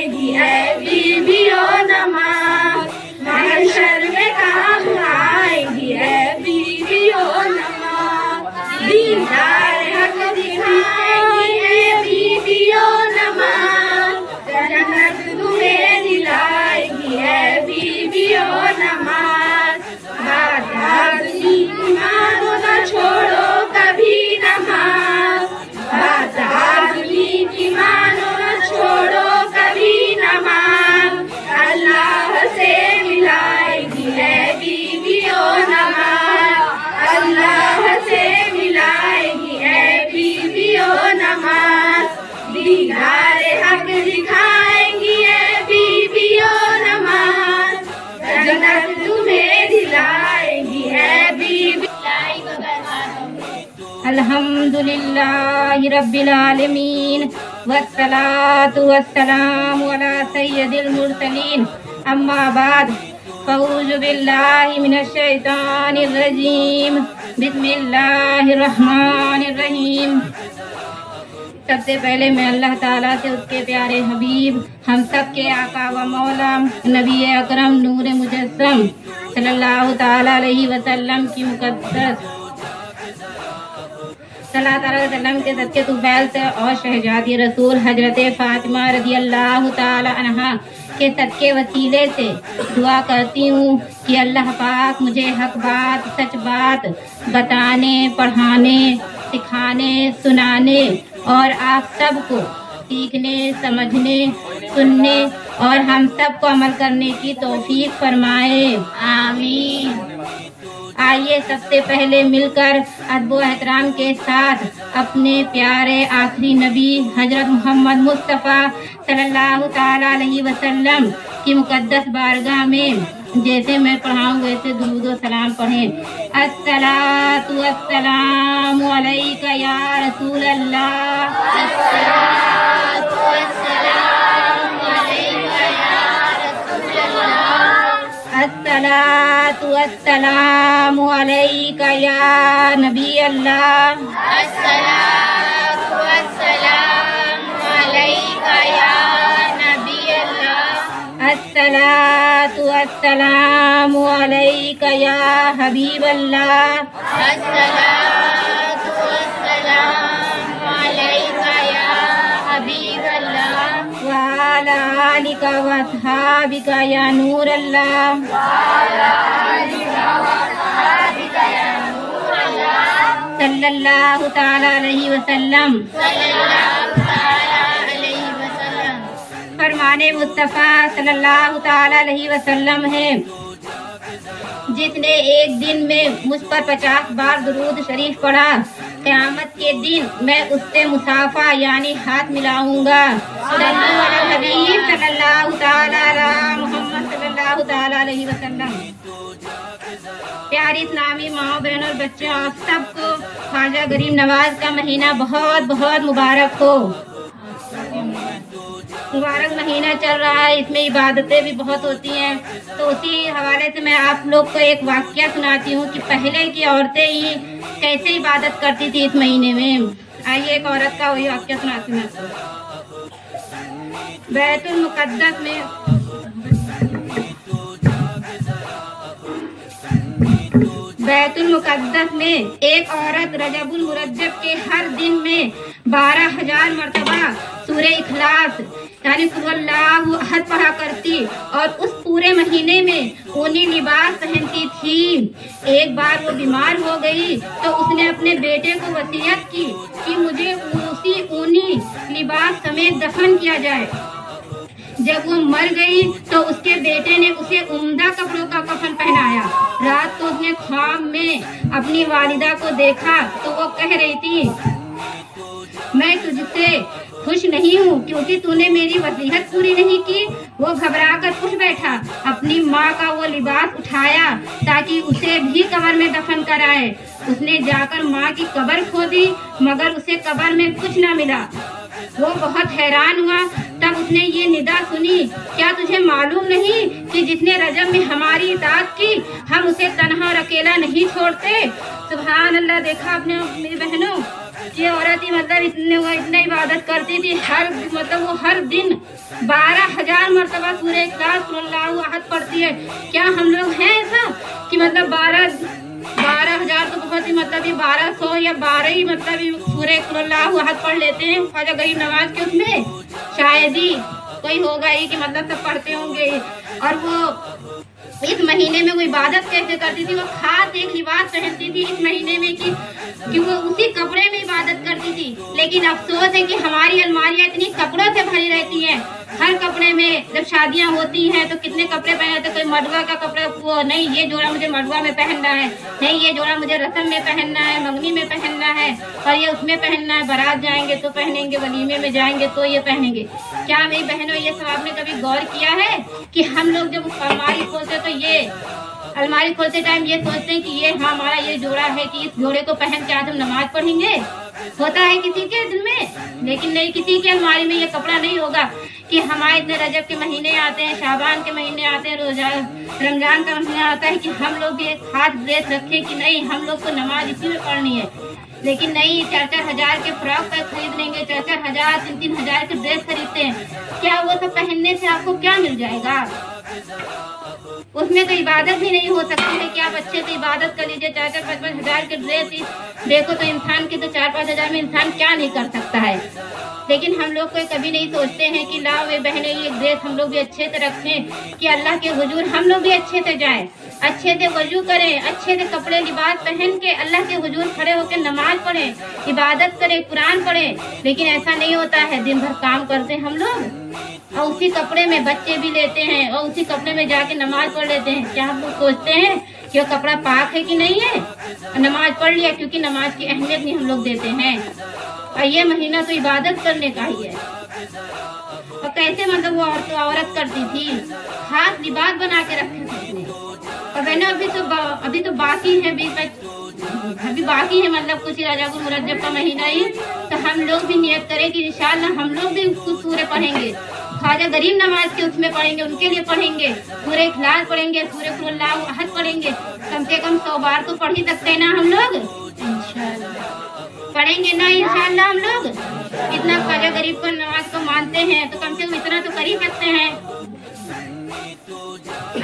[SPEAKER 1] अल्हम्दुलिल्लाहि रब्बिल आलमीन वस्सलातु वस्सलामु अला सय्यदिल मुरसलीन अम्मा बाद फ़ऊज़ु बिल्लाहि मिनश शैतानिर रजीम बिस्मिल्लाहिर रहमानिर रहीम। सबसे पहले मैं अल्लाह ताला से उसके प्यारे हबीब हम सब के आका व मौला नबी अकरम नूर मुजस्सम सल्लल्लाहु ताला अलैहि वसल्लम की मुक़द्दस सल्लल्लाहु अलैहि वसल्लम के सच्चे तुफैल से और शहजादी रसूल हजरत फातिमा रज़ी अल्लाह ताला अन्हा के सच्चे वसीले से दुआ करती हूँ कि अल्लाह पाक मुझे हक बात सच बात बताने पढ़ाने सिखाने सुनाने और आप सबको सीखने समझने सुनने और हम सबको अमल करने की तौफीक फरमाए, आमीन। आइए सबसे पहले मिलकर अदब व एहतराम के साथ अपने प्यारे आखिरी नबी हजरत मोहम्मद मुस्तफ़ा सल्लल्लाहु ताला अलैहि वसल्लम की मुक़द्दस बारगाह में जैसे मैं पढ़ाऊँ वैसे दुरूद व सलाम पढ़ें। अस्सलातु वस्सलामु अलैका या रसूल अल्लाह, अस्सलातु वस्सलामु अलैका या रसूल अल्लाह, अस्सलातु वस्सलामु अलैका या नबी अल्लाह, अस्सलातु वस्सलामु अलैका या नबी अल्लाह, अस्सलातु वस्सलामु अलैका या हबीब अल्लाह, अस्सलातु वस्सलामु अलैका या हबीब अल्लाह, व अला आलिका व अस्हाबिका या नूर अल्लाह, व अला आलिका व अस्हाबिका या नूर अल्लाह, सल्लल्लाहु ताला अलैहि वसल्लम, सल्लल्लाहु ताला अलैहि वसल्लम। फरमाने मुस्तफ़ा सल्लल्लाहु ताला अलैहि वसल्लम है, जिसने एक दिन में मुझ पर 50 बार दुरूद शरीफ पढ़ा, क़यामत के दिन मैं उससे मुसाफा यानी हाथ मिलाऊंगा। सल्लल्लाहु अलैहि सल्लल्लाहु ताला अला मुहम्मद सल्लल्लाहु ताला अलैहि वसल्लम। प्यारी इस्लामी माँ बहनों और बच्चों, आप सबको ख्वाजा गरीब नवाज का महीना बहुत बहुत मुबारक हो। मुबारक महीना चल रहा है, इसमें इबादतें भी बहुत होती हैं। तो उसी हवाले से मैं आप लोग को एक वाक़या सुनाती हूँ कि पहले की औरतें ही कैसे इबादत करती थी इस महीने में। आइए एक औरत का वही वाक़या सुनाती हूँ आपको। बैतुल मुक़द्दस में बैतुल मुक़द्दस में एक औरत रजबुल मुरज्जब के हर दिन में 12,000 मरतबा सूरे इखलास यानी कुल हुवल्लाहु अहद पढ़ा करती और उस पूरे महीने में ऊनी लिबास पहनती थी। एक बार वो बीमार हो गई तो उसने अपने बेटे को वसीयत की कि मुझे उसी ऊनी लिबास समेत दफन किया जाए। जब वो मर गई तो उसके बेटे ने उसे उम्दा कपड़ों का कफन पहनाया। रात को उसने ख्वाब में अपनी वालिदा को देखा तो वो कह रही थी, मैं तुझसे खुश नहीं हूँ क्योंकि तूने मेरी वसीयत पूरी नहीं की। वो घबरा कर उठ बैठा, अपनी माँ का वो लिबास उठाया ताकि उसे भी कब्र में दफन कराए। उसने जाकर माँ की कब्र खोदी मगर उसे कब्र में कुछ न मिला। वो बहुत हैरान हुआ। तब उसने ये निदा सुनी, क्या तुझे मालूम नहीं कि जिसने रजब में हमारी इताअत की हम उसे तन्हा और अकेला नहीं छोड़ते। सुभान अल्लाह। देखा आपने मेरी बहनों, ये औरत ही मतलब इतने इबादत करती थी। वो हर दिन 12,000 मरतबा सूरे इखलास अल्लाहु अहद पढ़ती है। क्या हम लोग हैं ऐसा कि मतलब 12,000 तो बहुत ही मतलब ये 1200 या 12 ही मतलब सूरे अल्लाहु अहद पढ़ लेते हैं ख्वाजा गरीब नवाज के। उसमें शायद ही कोई होगा ही कि मतलब सब पढ़ते होंगे। और वो इस महीने में वो इबादत कैसे करती थी, वो खास एक लिबास पहनती थी इस महीने में कि वो उसी कपड़े में इबादत करती थी। लेकिन अफसोस है कि हमारी अलमारियाँ इतनी कपड़ों से भरी रहती हैं। हर कपड़े में जब शादियाँ होती हैं तो कितने कपड़े पहने तो कोई मडवा का कपड़ा, वो नहीं ये जोड़ा मुझे मडवा में पहनना है, नहीं ये जोड़ा मुझे रस्म में पहनना है, मंगनी में पहनना है, और ये उसमें पहनना है, बारात जाएंगे तो पहनेंगे, वलीमे में जाएंगे तो ये पहनेंगे। क्या मेरी बहनों ये सब आपने कभी गौर किया है कि हम लोग जब अलमारी खोलते तो ये अलमारी खोलते टाइम ये सोचते हैं कि ये हमारा ये जोड़ा है कि इस जोड़े को पहन के आज हम नमाज पढ़ेंगे। होता है किसी के दिल में, लेकिन नहीं, किसी के अलमारी में ये कपड़ा नहीं होगा कि हमारे इतने रजब के महीने आते हैं, शाबान के महीने आते हैं, रोजा रमजान का महीना आता है कि हम लोग भी एक खास ड्रेस रखें कि नहीं हम लोग को नमाज इसी में पढ़नी है। लेकिन नहीं, 4-4 हजार के फ्रॉक का खरीद लेंगे, 4-4 हजार 3-3 हजार के ड्रेस खरीदते हैं। क्या वो सब पहनने से आपको क्या मिल जाएगा? उसमें तो इबादत भी नहीं हो सकती है कि आप अच्छे से इबादत कर लीजिए। 4-4-5-5 हजार के ड्रेस देखो तो इंसान के तो 4-5 हजार में इंसान क्या नहीं कर सकता है। लेकिन हम लोग को कभी नहीं सोचते हैं कि लाओ वे बहने ये ड्रेस हम लोग भी अच्छे से रखें कि अल्लाह के हुजूर हम लोग भी अच्छे से जाएं, अच्छे से वजू करें, अच्छे से कपड़े लिबास पहन के अल्लाह के हुजूर खड़े होकर नमाज पढ़ें, इबादत करें, कुरान पढ़ें। लेकिन ऐसा नहीं होता है, दिन भर काम करते हैं हम लोग और उसी कपड़े में बच्चे भी लेते हैं और उसी कपड़े में जाके नमाज पढ़ लेते हैं। क्या हम लोग सोचते हैं कि वो कपड़ा पाक है कि नहीं है? नमाज पढ़ लिया, क्योंकि नमाज की अहमियत नहीं हम लोग देते हैं। और ये महीना तो इबादत करने का ही है। और कैसे मतलब वो औरत करती थी, खास लिबास बना के रखे थे उसने। और बहनों अभी तो बाकी है, अभी बाकी है मतलब कुछ रजब मुरज्जब का महीना ही। तो हम लोग भी नियत करें कि इंशाअल्लाह हम लोग भी कुछ सूरे पढ़ेंगे, ख्वाजा गरीब नवाज के उसमें पढ़ेंगे, उनके लिए पढ़ेंगे, सूरे इखलास पढ़ेंगे, सूरे कुल अल्लाहु अहद पढ़ेंगे। कम से कम 100 बार तो पढ़ ही सकते हैं ना हम लोग। इंशाअल्लाह पढ़ेंगे ना इंशाअल्लाह हम लोग। इतना ख्वाजा गरीब को नवाज को मानते हैं तो कम से कम इतना तो कर ही सकते हैं।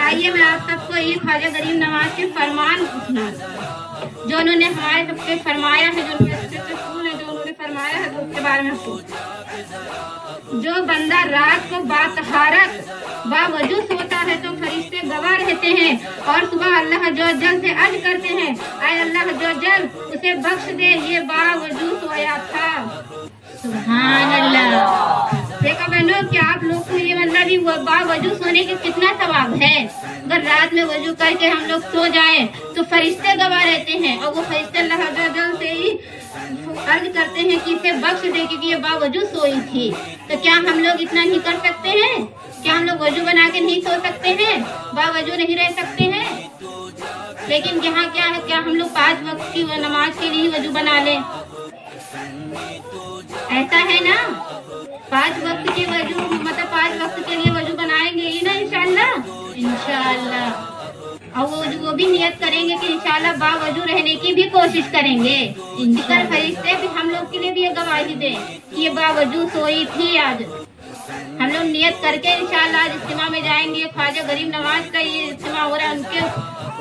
[SPEAKER 1] आइए मैं आप सबको ये ख्वाजा गरीब नवाज के फरमान सुना जो उन्होंने हमारे सबके फरमाया है, जो उन्होंने फरमाया है तो उसके बारे में जो बंदा रात को बातहारत बावजूद सोता है तो फरिश्ते गवाह रहते हैं और सुबह अल्लाह जो जल से अर्ज करते हैं, आए अल्लाह जो जल उसे बख्श दे, ये बावजूद सोया था। सुभान अल्लाह। देखा बहनों कि आप लोग को ये मतलब भी बावजूद सोने के कितना सवाब है। अगर रात में वजू करके हम लोग सो जाएं तो फरिश्ते गवाह रहते हैं और वो फरिश्ते अल्लाह जल से ही अर्ज करते हैं कि इसे बख्श दे क्योंकि ये बावजूद सोई थी। तो क्या हम लोग इतना नहीं कर सकते हैं? क्या हम लोग वजू बना के नहीं सो सकते हैं, बावजू नहीं रह सकते हैं? लेकिन यहाँ क्या है, क्या हम लोग 5 वक्त की नमाज के लिए वजू बना लें? ऐसा है ना, 5 वक्त के वजू मतलब 5 वक्त के लिए वजू बनाएंगे ही ना इंशाअल्लाह। और वो भी नियत करेंगे कि इंशाअल्लाह बावजू रहने की भी कोशिश करेंगे। कल फरिश्ते भी हम लोग के लिए भी गवाही दें कि ये बावजू सोई थी। आज हम लोग नियत करके इंशाअल्लाह आज इज्तिमा में जाएंगे। ख्वाजा गरीब नवाज का ये इज्तिमा हो रहा है, उनके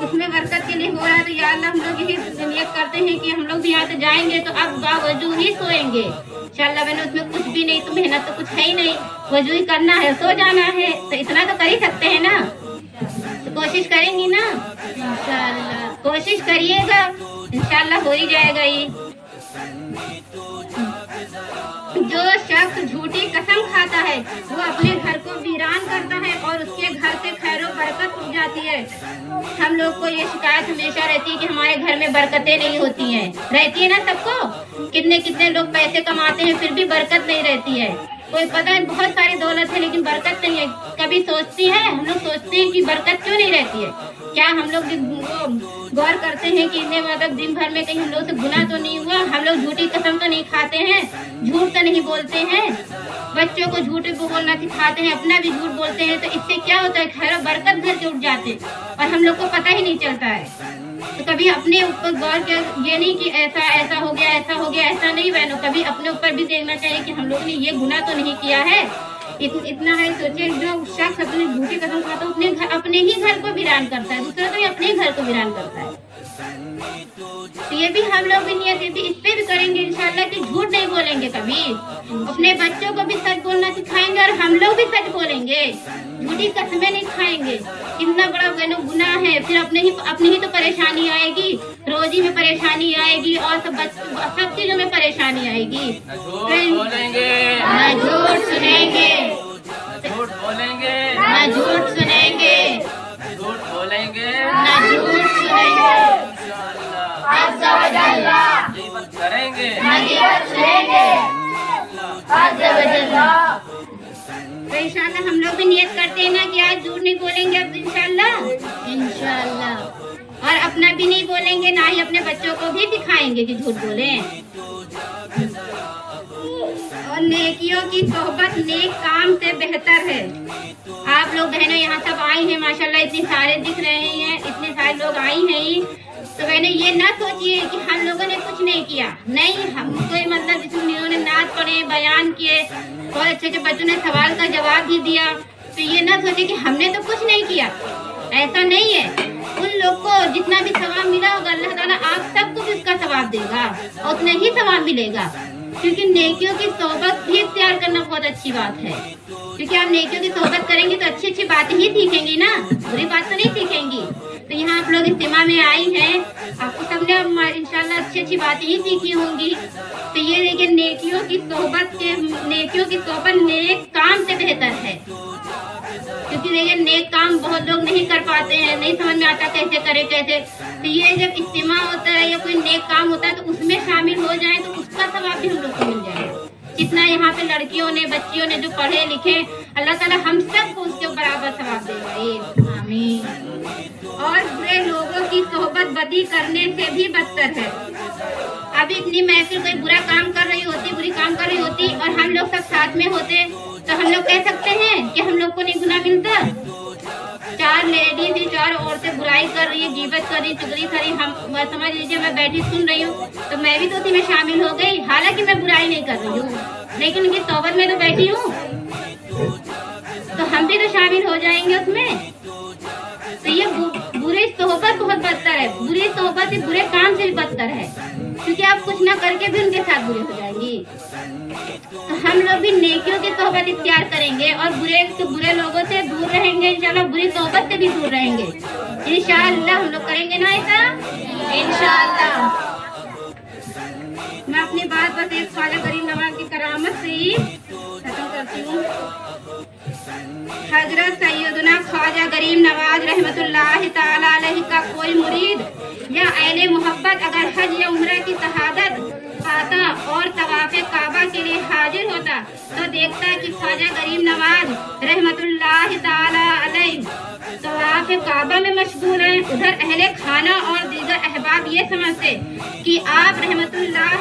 [SPEAKER 1] उसमें बरकत के लिए हो रहा है। तो या अल्लाह हम लोग यही नियत करते हैं कि हम लोग भी यहाँ से जाएंगे तो अब बावजू ही सोएंगे इंशाअल्लाह। मैंने उसमें कुछ भी नहीं, तो मेहनत तो कुछ है ही नहीं, वजू ही करना है, सो जाना है। तो इतना तो कर ही सकते हैं ना, तो कोशिश करेंगी ना इंशाअल्लाह। कोशिश करिएगा, इंशाअल्लाह हो ही जाएगा ये। जो शख्स झूठी कसम खाता है वो अपने घर को वीरान करता है और उसके घर से खैरो बरकत उठ जाती है। हम लोग को ये शिकायत हमेशा रहती है कि हमारे घर में बरकतें नहीं होती हैं। रहती है ना सबको, कितने लोग पैसे कमाते हैं फिर भी बरकत नहीं रहती है। कोई पता है बहुत सारी दौलत है लेकिन बरकत नहीं है। कभी सोचती है, हम लोग सोचते हैं कि बरकत क्यों नहीं रहती है? क्या हम लोग गौर करते हैं कि इन्हें मतलब दिन भर में कहीं हम लोग से गुनाह तो नहीं हुआ? हम लोग झूठी कसम तो नहीं खाते हैं, झूठ तो नहीं बोलते हैं, बच्चों को झूठ बोलना सिखाते हैं, अपना भी झूठ बोलते हैं। तो इससे क्या होता है, खैर बरकत घर के उठ जाते और हम लोग को पता ही नहीं चलता है। तो कभी अपने ऊपर गौर कर, ये नहीं कि ऐसा हो गया, ऐसा नहीं बहनों। कभी अपने ऊपर भी देखना चाहिए कि हम लोग ने ये गुनाह तो नहीं किया है। इतना है, सोचिए जो शख्स अपनी झूठी कसम खाता है अपने ही घर को वीरान करता है, दूसरा तो अपने घर को वीरान करता है। तो ये भी हम लोग भी नियत इस पे भी करेंगे इंशाअल्लाह कि झूठ नहीं बोलेंगे कभी। अपने बच्चों को भी सच बोलना सिखाएंगे और हम लोग भी सच बोलेंगे, झूठी कसमें नहीं खाएंगे। इतना बड़ा गुनाह है, फिर अपनी ही तो परेशानी आएगी, रोजी में परेशानी आएगी और सब चीजों में परेशानी आएगी। ना झूठ सुनेंगे,
[SPEAKER 2] झूठ बोलेंगे,
[SPEAKER 1] ना झूठ सुनेंगे,
[SPEAKER 2] झूठ बोलेंगे,
[SPEAKER 1] ना झूठ सुनेंगे,
[SPEAKER 2] गीबत करेंगे,
[SPEAKER 1] ना गिबत सुनेंगे। तो इंशाअल्लाह हम लोग भी नियत करते हैं ना कि आज झूठ नहीं बोलेंगे अब इंशाअल्लाह। इंशाअल्लाह। और अपना भी नहीं बोलेंगे, ना ही अपने बच्चों को भी सिखाएंगे कि झूठ बोलें। और नेकियों की सोहबत नेक काम से बेहतर है। आप लोग बहनों यहाँ सब आई हैं माशाल्लाह, इतने सारे दिख रहे हैं, इतने सारे लोग आई हैं ही। तो मैंने ये ना सोचिए कि हम लोगों ने कुछ नहीं किया, नहीं, हम कोई मतलब जिन्होंने नाच पढ़े, बयान किए, बहुत अच्छे अच्छे बच्चों ने सवाल का जवाब भी दिया, तो ये ना सोचिए कि हमने तो कुछ नहीं किया, ऐसा नहीं है। उन लोग को जितना भी सवाब मिला होगा अल्लाह ताला आप सबको भी उसका सवाब देगा और उतना ही सवाब मिलेगा। क्योंकि नेकियों की सोहबत भी इख्तियार करना बहुत अच्छी बात है, क्योंकि आप नेकियों की सोहबत करेंगे तो अच्छी अच्छी बातें ही सीखेंगी ना, बुरी बात तो नहीं सीखेंगी। तो यहाँ आप लोग इज्तिमा में आई हैं, आपको सबने इंशाल्लाह अच्छी अच्छी बातें ही सीखी होंगी। तो ये देखिए नेकियों की सोहबत नेक काम से बेहतर है। क्योंकि देखिए नेक काम बहुत लोग नहीं कर पाते हैं, नहीं समझ में आता कैसे करे कैसे। तो ये जब इज्तिमा होता है या कोई नेक काम होता है तो उसमें शामिल हो जाए तो उसका सवाब भी हम लोग को मिल जाएगा। जितना यहाँ पे लड़कियों ने, बच्चियों ने जो पढ़े लिखे, अल्लाह ताला हम सबको उसके बराबर सवाब देगा, आमीन। और बुरे लोगों की सोहबत बदी करने से भी बदतर है। अभी इतनी महफिल कोई बुरा काम कर रही होती, बुरी काम कर रही होती और हम लोग सब साथ में होते तो हम लोग कह सकते हैं कि हम लोग को नहीं गुनाह मिलता। चार लेडीज ही, चार औरतें बुराई कर रही है, गीबत कर रही, चुगली कर रही, हम समझ लीजिए मैं बैठी सुन रही हूँ तो मैं भी तो उसी में शामिल हो गई, हालांकि मैं बुराई नहीं कर रही हूँ, लेकिन उनकी सोहबत में तो बैठी हूँ, तो हम भी तो शामिल हो जाएंगे उसमें। तो ये बुरी सोहबत बहुत बदतर है, बुरी सोहबत बुरे काम से भी बदतर है, क्योंकि आप कुछ ना करके भी उनके साथ बुरे हो जाएंगी। तो हम लोग भी नेकियों की सोहबत इख्तियार करेंगे और बुरे लोगों से दूर रहेंगे, इंशाल्लाह बुरी सोहबत से भी दूर रहेंगे इंशाल्लाह। हम लोग करेंगे ना ऐसा इंशाल्लाह। मैं अपनी बात बस एक ख्वाजा गरीब नवाज की करामत से ही खत्म करती हूँ। हजरत सैयदना ख्वाजा गरीब नवाज रहमतुल्लाह ताला अलैहि का कोई मुरीद या अहले मोहब्बत अगर हज या उम्रा की शहादत पाता और तवाफ़े काबा के लिए हाजिर होता तो देखता कि ख्वाजा गरीब नवाज रहमतुल्लाह ताला अलैहि तवाफ़े काबा में मशगूल हैं। उधर अहले खाना और दीगर अहबाब ये समझते कि आप रहमतुल्लाह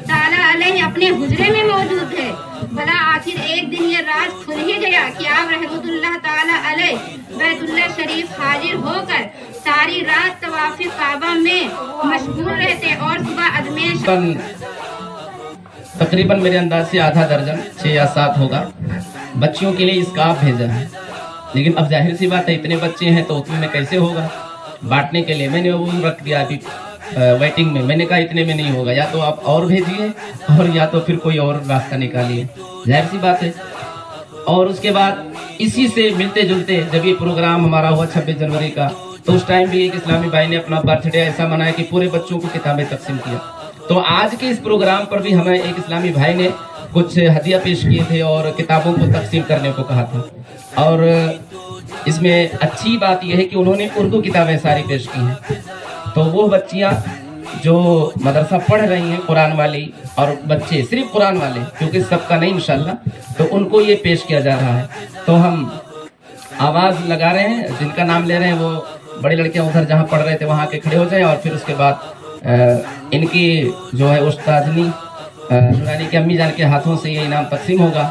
[SPEAKER 1] ताला अलैहि अपने हुजरे में मौजूद है। भला आखिर एक दिन ये राज खुल ही गया कि आप रहमतुल्लाह ताला अलैहि बैतुल्लाह शरीफ हाजिर होकर सारी रात तवाफ़े काबा में मशगूल रहते और सुबह अजमेर।
[SPEAKER 2] तकरीबन मेरे अंदाज से आधा दर्जन 6 या 7 होगा बच्चियों के लिए स्कार्फ भेजा है, लेकिन अब जाहिर सी बात है इतने बच्चे हैं तो उतने में कैसे होगा बांटने के लिए। मैंने वो रख दिया अभी वेटिंग में, मैंने कहा इतने में नहीं होगा, या तो आप और भेजिए और या तो फिर कोई और रास्ता निकालिए, जाहिर सी बात है। और उसके बाद इसी से मिलते जुलते जब ये प्रोग्राम हमारा हुआ 26 जनवरी का, तो उस टाइम भी एक इस्लामी भाई ने अपना बर्थडे ऐसा मनाया कि पूरे बच्चों को किताबें तकसीम किया। तो आज के इस प्रोग्राम पर भी हमें एक इस्लामी भाई ने कुछ हदिया पेश किए थे और किताबों को तकसीम करने को कहा था। और इसमें अच्छी बात यह है कि उन्होंने उर्दू किताबें सारी पेश की हैं। तो वो बच्चियाँ जो मदरसा पढ़ रही हैं कुरान वाली, और बच्चे सिर्फ कुरान वाले, क्योंकि सबका नहीं इंशाल्लाह, तो उनको ये पेश किया जा रहा है। तो हम आवाज़ लगा रहे हैं, जिनका नाम ले रहे हैं वो बड़ी लड़कियां उधर जहाँ पढ़ रहे थे वहाँ के खड़े हो जाएं, और फिर उसके बाद इनकी जो है उस्तादनी नूरानी की अम्मी जान के हाथों से ये इनाम तकसीम होगा।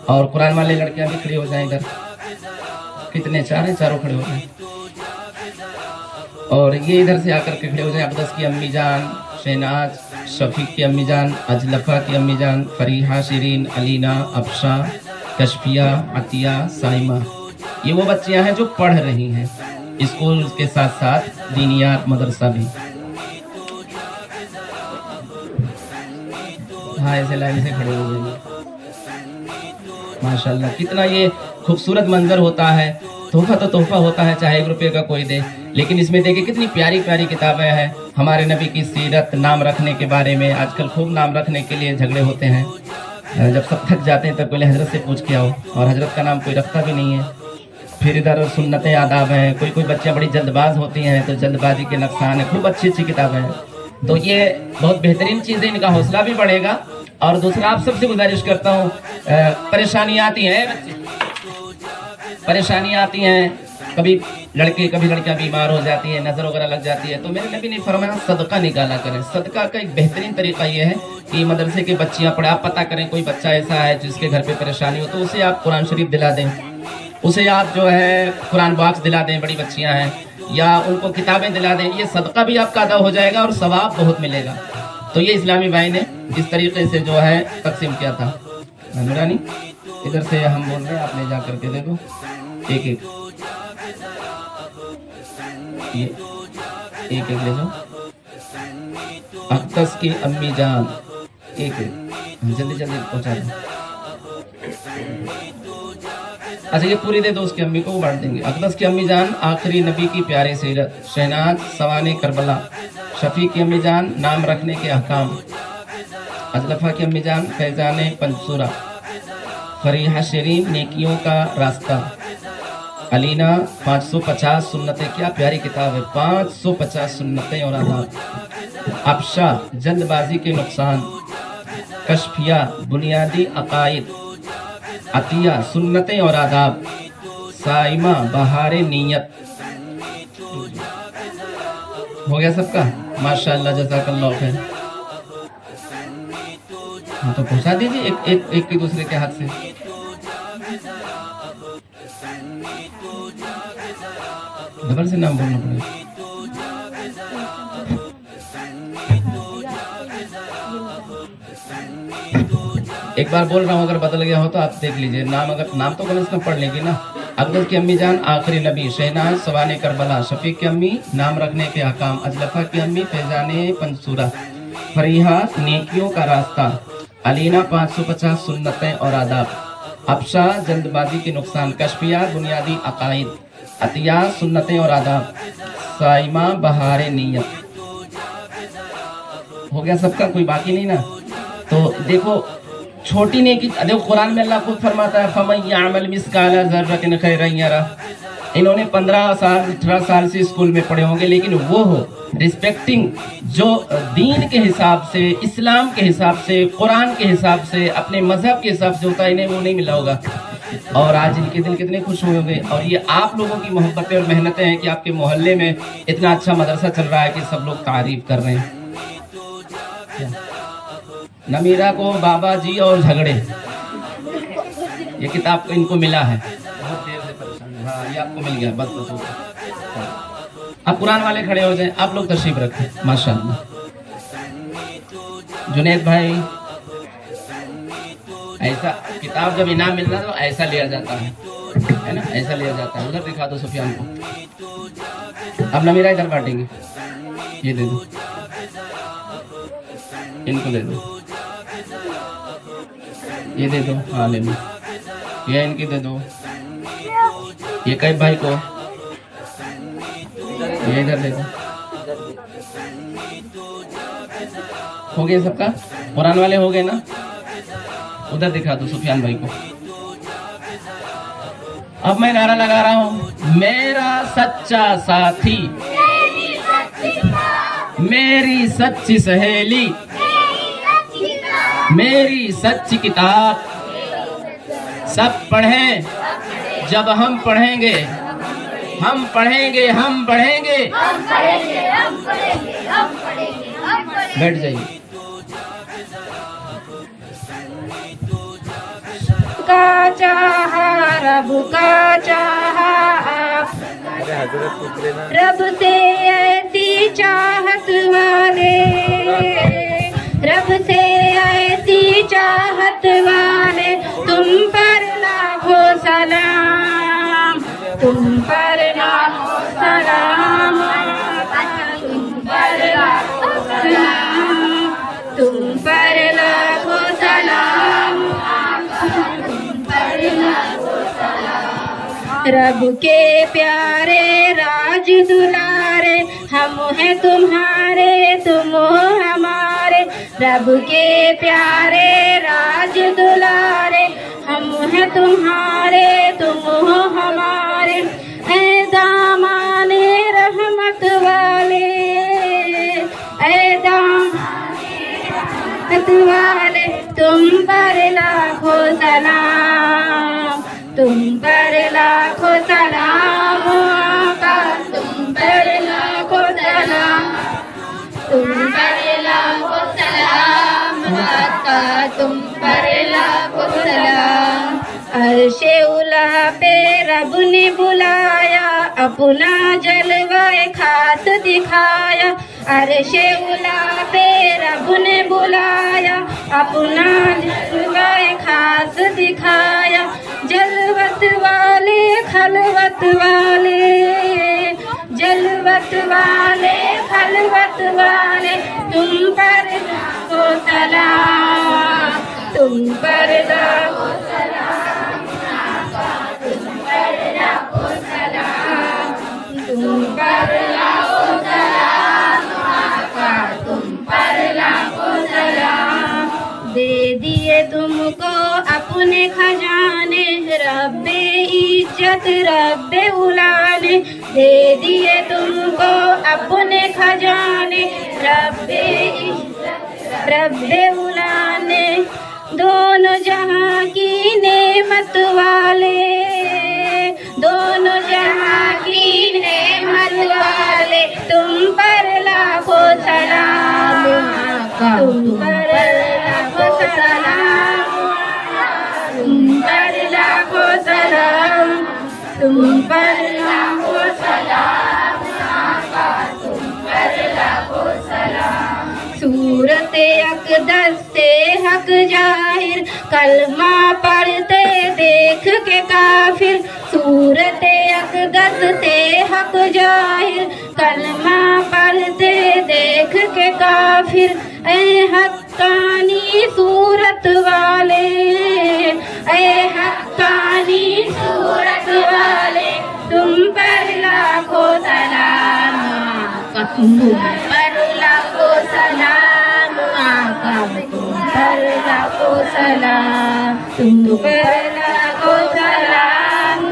[SPEAKER 2] और कुरान वाले लड़कियां भी खड़ी हो जाएं इधर, कितने 4 हैं, चारों खड़े हो जाएं। और ये इधर से आकर के खड़े हो जाएं, अब्दस की अम्मी जान, शहनाज, शफीक की अम्मी जान, अजलफा की अम्मी जान, फरीहा, शिरीन, अलीना, अफशा, कशफिया, अतिया, साइमा। ये वो बच्चियां हैं जो पढ़ रही हैं स्कूल के साथ साथ दीनियात मदरसा भी। हाँ, ऐसे लाइन से खड़े हो गए। माशाल्लाह कितना ये खूबसूरत मंजर होता है। तोहफा तो तोहफा होता है, चाहे 1 रुपये का कोई दे, लेकिन इसमें देखिए कितनी प्यारी प्यारी किताबें हैं हमारे नबी की सीरत, नाम रखने के बारे में। आजकल खूब नाम रखने के लिए झगड़े होते हैं, जब सब थक जाते हैं तब पहले हजरत से पूछ के आओ, और हजरत का नाम कोई रखता भी नहीं है। फिर इधर सुन्नतें आदाब हैं, कोई बच्चियाँ बड़ी जल्दबाज होती हैं तो जल्दबाजी के नुकसान है। खूब अच्छी अच्छी किताबें हैं, तो ये बहुत बेहतरीन चीज़ें, इनका हौसला भी बढ़ेगा। और दूसरा आप सबसे गुजारिश करता हूँ, परेशानियाँ आती हैं बच्चे, परेशानियाँ आती हैं, کبھی لڑکے کبھی لڑکیاں بیمار ہو جاتی ہیں، نظر وغیرہ لگ جاتی ہے، تو میرے نبی نے فرمایا صدقہ نکالا کریں۔ صدقہ کا ایک بہترین طریقہ یہ ہے کہ مدرسے کے بچیاں پڑھیں، آپ پتہ کریں کوئی بچہ ایسا ہے جس کے گھر پہ پریشانی ہو تو اسے آپ قرآن شریف دلا دیں، اسے آپ جو ہے قرآن باکس دلا دیں، بڑی بچیاں ہیں، یا ان کو کتابیں دلا دیں، یہ صدقہ بھی آپ کا ادا ہو جائے گا اور ثواب بہت ملے گا۔ تو یہ اسلامی بھائی نے اس طریقے سے جو ہے تقسیم کیا تھا۔ نورانی ادھر سے ہم بول رہے ہیں، آپ لے جا کر کے دے دو ایک ایک، یہ ایک ایک لے جاؤ۔ اقدس کی امی جان ایک ایک جلدی جلدی پہنچا دو۔ اچھا یہ پوری دے دو اس کی امی کو، وہ بانٹ دیں گے۔ اقدس کی امی جان آخری نبی کی پیاری سیرت، شہناز سوانح کربلا، شفیع کی امی جان نام رکھنے کے احکام، اجلفہ کی امی جان فیضان پنسورہ، فریحہ شیرین نیکیوں کا راستہ، علینا 550 سنتیں، کیا پیاری کتاب ہے، 550 سنتیں اور آداب، افشا جلد بازی کے نقصان، کشفیہ بنیادی عقائد، عطیہ سنتیں اور آداب، سائمہ بہار نیت۔ ہو گیا سب کا؟ ماشاءاللہ جزاک اللہ خیر۔ ہاں تو پہنچا دیجیے ایک ایک ایک کے دوسرے کے ہاتھ سے۔ ڈبل سے نام بولنا پڑے گا۔ ایک بار بول رہا ہوں، اگر بدل گیا ہو تو آپ دیکھ لیجئے نام، اگر نام تو کم از کم پڑھ لیں گے نا۔ اقدس کی امی جان آخری نبی، شہناز سوانح کربلا، شفیق کی امی نام رکھنے کے احکام، اجلفہ کی امی فیضان پنسورہ، فریحہ نیکیوں کا راستہ، علینا 550 سنتیں اور آداب، افشا جلد بازی کے نقصان، کشفیہ بنیادی عقائد، عطیہ سنتیں اور آداب، سائمہ بہار نیت۔ ہو گیا سب کا؟ کوئی باقی نہیں نا؟ تو دیکھو چھوٹی نیکی، دیکھو قرآن میں اللہ خود فرماتا ہے فَمَن يَعْمَلْ مِثْقَالَ ذَرَّةٍ خَيْرًا يَرَهُ۔ انہوں نے 15 سال 18 سال سے اسکول میں پڑھے ہوں گے، لیکن وہ ہو ریسپیکٹنگ جو دین کے حساب سے، اسلام کے حساب سے، قرآن کے حساب سے، اپنے مذہب کے حساب سے ہوتا ہے، انہیں وہ نہیں ملا ہوگا۔ اور آج ان کے دل کتنے خوش ہوئے ہوں گے، اور یہ آپ لوگوں کی محبتیں اور محنتیں ہیں کہ آپ کے محلے میں اتنا اچھا مدرسہ چل رہا ہے کہ سب لوگ تعریف کر رہے ہیں۔ نمیرہ کو بابا جی اور جھگڑے، یہ کتاب ان کو ملا ہے، بہت دیر سے پریشان ہے۔ ہاں یہ آپ کو مل گیا، بس بس ہو گیا۔ اب قرآن والے کھڑے ہو جائیں، آپ لوگ تشریف رکھیں۔ ماشاءاللہ جنید بھائی، ایسا کتاب جب انعام ملتا ہے تو ایسا لیا جاتا ہے نا، ایسا لیا جاتا ہے۔ ادھر دکھا دو سفیان کو۔ اب نمیرہ ادھر بانٹیں گے، یہ دے دو، ان کو دے دو، یہ دے دو، ہاں لے لو، یہ ان کی دے دو، یہ کئی بھائی کو، یہ ادھر دے دو۔ ہو گیا سب کا؟ قرآن والے ہو گئے نا؟ ادھر دکھا دو سفیان بھائی کو۔ اب میں نعرہ لگا رہا ہوں، میرا سچا ساتھی، میری سچی سہیلی، میری سچی کتاب، سب پڑھیں جب ہم پڑھیں گے، ہم پڑھیں گے، ہم پڑھیں گے۔ بیٹھ جائیے۔
[SPEAKER 6] کا چاہا رب کا چاہا آپ، رب سے ایسی چاہت والے، رب سے ایسی چاہت والے، تم پر لاکھوں سلام، تم پر لاکھوں سلام، تم پر لاکھوں سلام، تم پر لاکھوں سلام، تم پر لاکھوں سلام۔ رب کے پیارے راج دلارے، ہم ہیں تمہارے، تم ہو ہمارے، رب کے پیارے راج دلارے، ہم ہیں تمہارے، تم ہو ہمارے، اے دامان رحمت والے، اے دامان رحمت والے، تم پر لاکھوں سلام، تم پر لاکھوں سلام۔
[SPEAKER 1] عرش اولا پہ رب نے بلایا اپنا جلوہ خاص دکھایا عرش اولا پہ رب نے بلایا اپنا جلوہ خاص دکھایا جلوت والے خلوت والے جلوت والے خلوت والے تم پر لاکھوں سلام تم پر لاکھوں سلام تم پر لاکھوں سلام تم پر لاکھوں سلام تم پر لاکھوں سلام دے دیے تم کو اپنے خزانے رب عزت رب اولا نے دے دیے تم کو اپنے خزانے رب عزت رب اولا نے دونوں جہاں کی نعمت والے دونوں جہاں کی نعمت والے تم پر لاکھوں سلام تم پر لاکھوں سلام تم پر لاکھوں سلام تم پر لاکھوں سلام تم پر لاکھوں سلام صورت اقدس سے حق ظاہر کلمہ پڑھتے دیکھ کے کافر صورت اقدس سے حق ظاہر کلمہ پڑھتے دیکھ کے کافر اے حقانی صورت والے اے حقانی صورت والے تم پر لاکھوں سلام تم پر لاکھوں سلام تم پر لاکھوں سلام تم پر لاکھوں سلام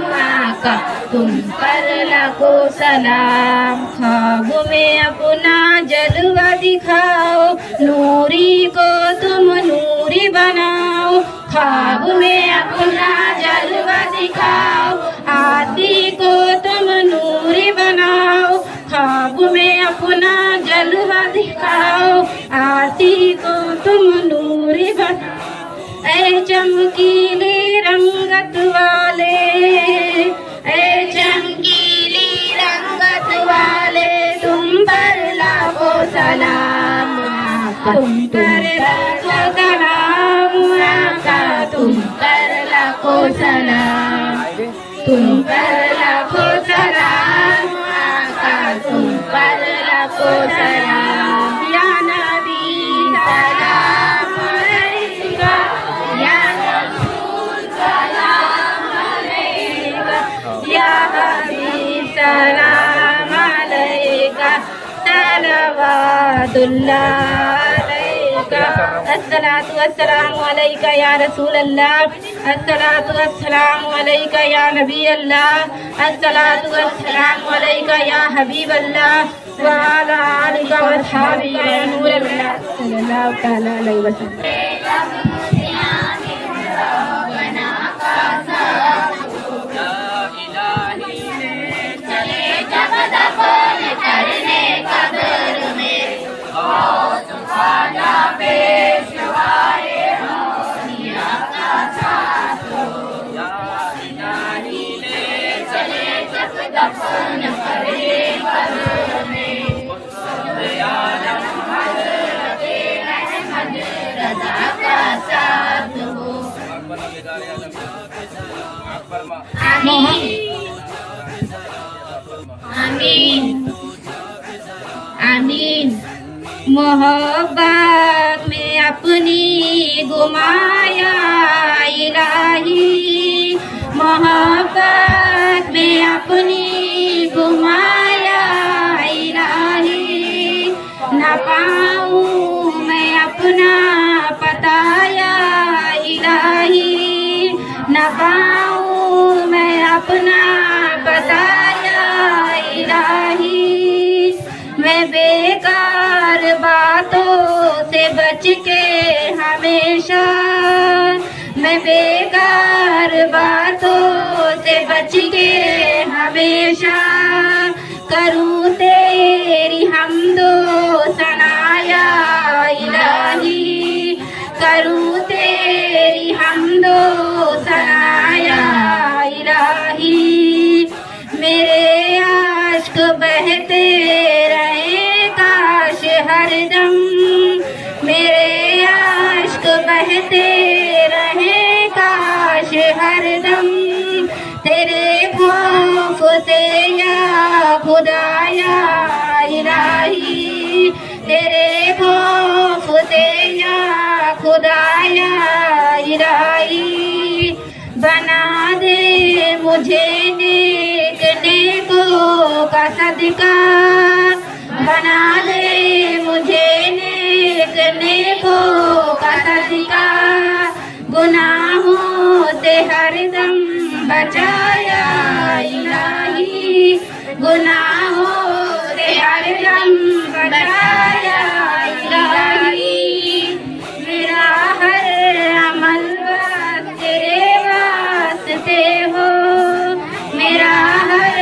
[SPEAKER 1] تم پر لاکھوں سلام خواب میں اپنا جلوہ دکھاؤ نوری کو تم نوری بناؤ خواب میں اپنا جلوہ دکھاؤ آتی کو تم نوری بناؤ خواب میں اپنا جلوہ دکھاؤ آتی کو تم نوری بناؤ اے چمکیلی رنگت والے اے چمکیلی رنگت والے تم پر لاکھوں سلام تم پر لاکھوں سلام تم پر لاکھوں سلام تم پر لاکھوں سلام تم پر لاکھوں سلام یا نبی سلام علیکہ یا رسول سلام علیکہ یا حبیب سلام علیکہ صلوات اللہ علیکہ الصلاۃ والسلام علیکہ یا رسول اللہ الصلاۃ والسلام علیکہ یا نبی اللہ الصلاۃ والسلام علیکہ یا حبیب اللہ وعلی آلک واصحابہ یا نور اللہ صلی اللہ تعالی علیہ وسلم آمین آمین محبت میں اپنی گمایا الہی محبت میں اپنی گمایا الہی نہ پاؤں میں اپنا پتایا الہی نہ پاؤں میں اپنا بتایا الہی میں بیکار باتوں سے بچ کے ہمیشہ میں بیکار باتوں سے بچ کے ہمیشہ کروں تیری حمد و ثنا یا الہی کروں تیری حمد و ثنا یا
[SPEAKER 6] میرے عشق بہتے رہے کاش ہر دم تیرے خوف سے یا خدا یا الہی، تیرے خوف سے یا خدا یا الہی، بنا دے مجھے نیک نیکوں کا صدقہ، بنا دے مجھے نیک نیکوں کا صدقہ، گناہوں سے ہر دم بچایا الہی، گناہوں سے ہر دم بچایا الہی، میرا ہر عمل بس تیرے واسطے ہو، میرا ہر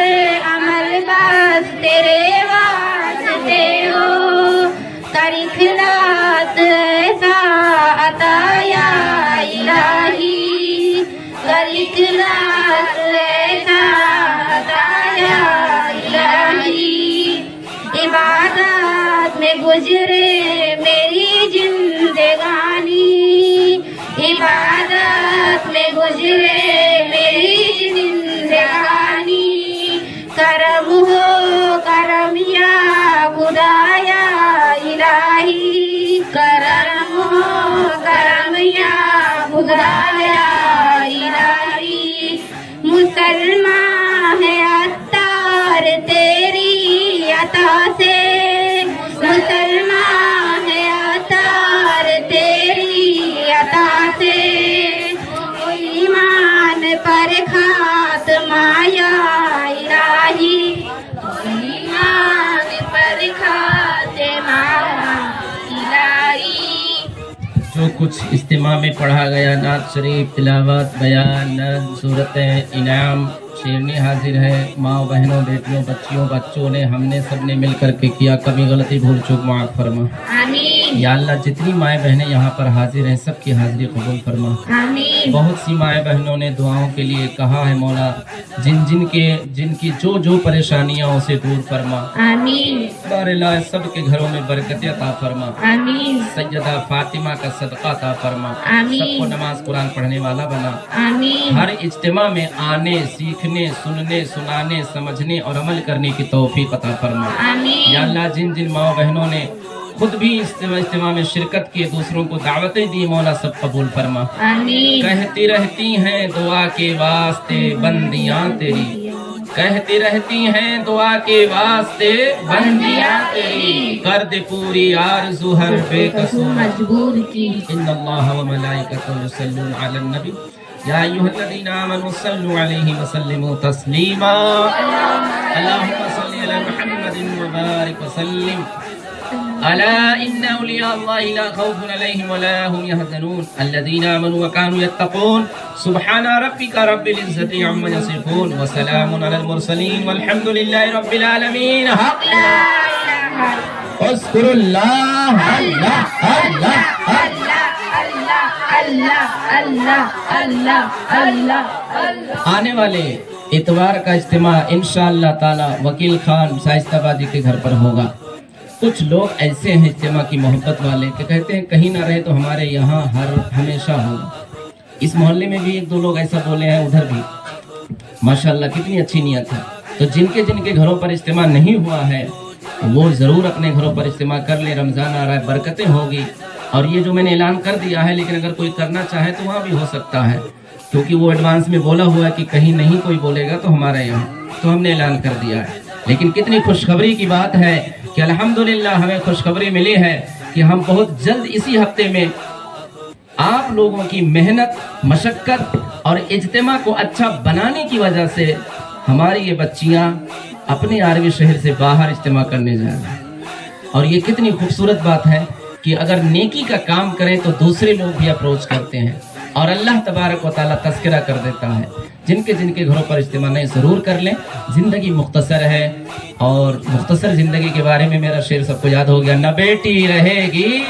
[SPEAKER 6] عمل بس تیرے واسطے ہو، کر اخلاص ایسا عطا یا الہی، کر اخلاص ایسا عطا یا الہی، عبادت میں گزرے میری زندگانی، عبادت میں گزرے میری زندگانی، کرم ہو کرم یا خدا یا الہی، کرم ہو کرم یا خدا یا الہی، مسلمان ہے عطار تیری عطا سے، مسلمان ہے عطار تیری عطا سے، ایمان پر خاتمہ یا الہی، ایمان پر خاتمہ الہی۔
[SPEAKER 2] جو کچھ اجتماع میں پڑھا گیا، نعت شریف، تلاوت، بیان، نظم، صورت انعام، شیرنی حاضر ہے، ماں بہنوں، بیٹیوں، بچیوں، بچوں نے، ہم نے سب نے مل کر کے کیا، کبھی غلطی بھول چوک معاف فرما۔
[SPEAKER 6] آمین
[SPEAKER 2] یا اللہ جتنی مائیں بہنیں یہاں پر حاضر ہیں سب کی حاضری قبول فرما۔
[SPEAKER 6] آمین
[SPEAKER 2] بہت سی مائیں بہنوں نے دعاؤں کے لیے کہا ہے مولا، جن کی جو پریشانیاں اسے دور فرما۔
[SPEAKER 6] آمین
[SPEAKER 2] بار اللہ سب کے گھروں میں برکت عطا فرما۔
[SPEAKER 6] آمین
[SPEAKER 2] سیدہ فاطمہ کا صدقہ عطا فرما۔
[SPEAKER 6] آمین۔
[SPEAKER 2] سب کو نماز قرآن پڑھنے والا بنا۔
[SPEAKER 6] آمین
[SPEAKER 2] ہر اجتماع میں آنے، سیکھنے، سننے، سنانے، سمجھنے اور عمل کرنے کی توفیق عطا فرما۔
[SPEAKER 6] آمین
[SPEAKER 2] یا اللہ جن ماں بہنوں نے خود بھی اجتماع میں شرکت کی، دوسروں کو دعوتیں دی، مولا سب قبول فرما۔
[SPEAKER 6] آمین
[SPEAKER 2] کہتی رہتی ہیں دعا کے واسطے بندیاں تیری، کہتی رہتی ہیں دعا کے واسطے بندیاں تیری، کر دے پوری آرزو ہر بے قصور
[SPEAKER 6] مجبور کی۔
[SPEAKER 2] ان اللہ و ملائکتہ یصلون علی النبی یا ایھا الذین آمنوا صلوا علیہ وسلموا تسلیما، اللهم صل علی محمد وبارک وسلم، الا ان اولیاء اللہ لا خوف علیہم ولا هم يحزنون الذین آمنوا وكانوا يتقون، سبحان ربک رب العزۃ عما یصفون وسلام علی المرسلین والحمد للہ رب العالمین۔ حق اذکر اللہ اللہ اللہ
[SPEAKER 6] اللہ اللہ اللہ۔
[SPEAKER 2] آنے والے اتوار کا اجتماع انشاءاللہ تعالی وکیل خان شائستہ بادی کے گھر پر ہوگا۔ کچھ لوگ ایسے ہیں اجتماع کی محبت والے کہ کہتے ہیں کہیں نہ رہے تو ہمارے یہاں ہمیشہ ہوگا۔ اس محلے میں بھی ایک دو لوگ ایسا بولے ہیں، ادھر بھی ماشاءاللہ کتنی اچھی نیت ہے۔ تو جن کے گھروں پر اجتماع نہیں ہوا ہے وہ ضرور اپنے گھروں پر اجتماع کر لیں، رمضان آ رہا ہے، برکتیں ہوگی۔ اور یہ جو میں نے اعلان کر دیا ہے، لیکن اگر کوئی کرنا چاہے تو وہاں بھی ہو سکتا ہے، کیونکہ وہ ایڈوانس میں بولا ہوا ہے کہ کہیں نہیں کوئی بولے گا تو ہمارے یہاں، تو ہم نے اعلان کر دیا ہے۔ لیکن کتنی خوشخبری کی بات ہے کہ الحمدللہ ہمیں خوشخبری ملی ہے کہ ہم بہت جلد اسی ہفتے میں آپ لوگوں کی محنت، مشقت اور اجتماع کو اچھا بنانے کی وجہ سے ہماری یہ بچیاں اپنے عربی شہر سے باہر اجتماع کرنے جا رہی ہیں۔ اور یہ کتنی خوبصورت بات ہے کہ اگر نیکی کا کام کریں تو دوسرے لوگ بھی اپروچ کرتے ہیں اور اللہ تبارک و تعالیٰ تذکرہ کر دیتا ہے۔ جن کے گھروں پر اجتماع نہیں ضرور کر لیں، زندگی مختصر ہے، اور مختصر زندگی کے بارے میں میرا شعر سب کو یاد ہو گیا، نہ بیٹی رہے گی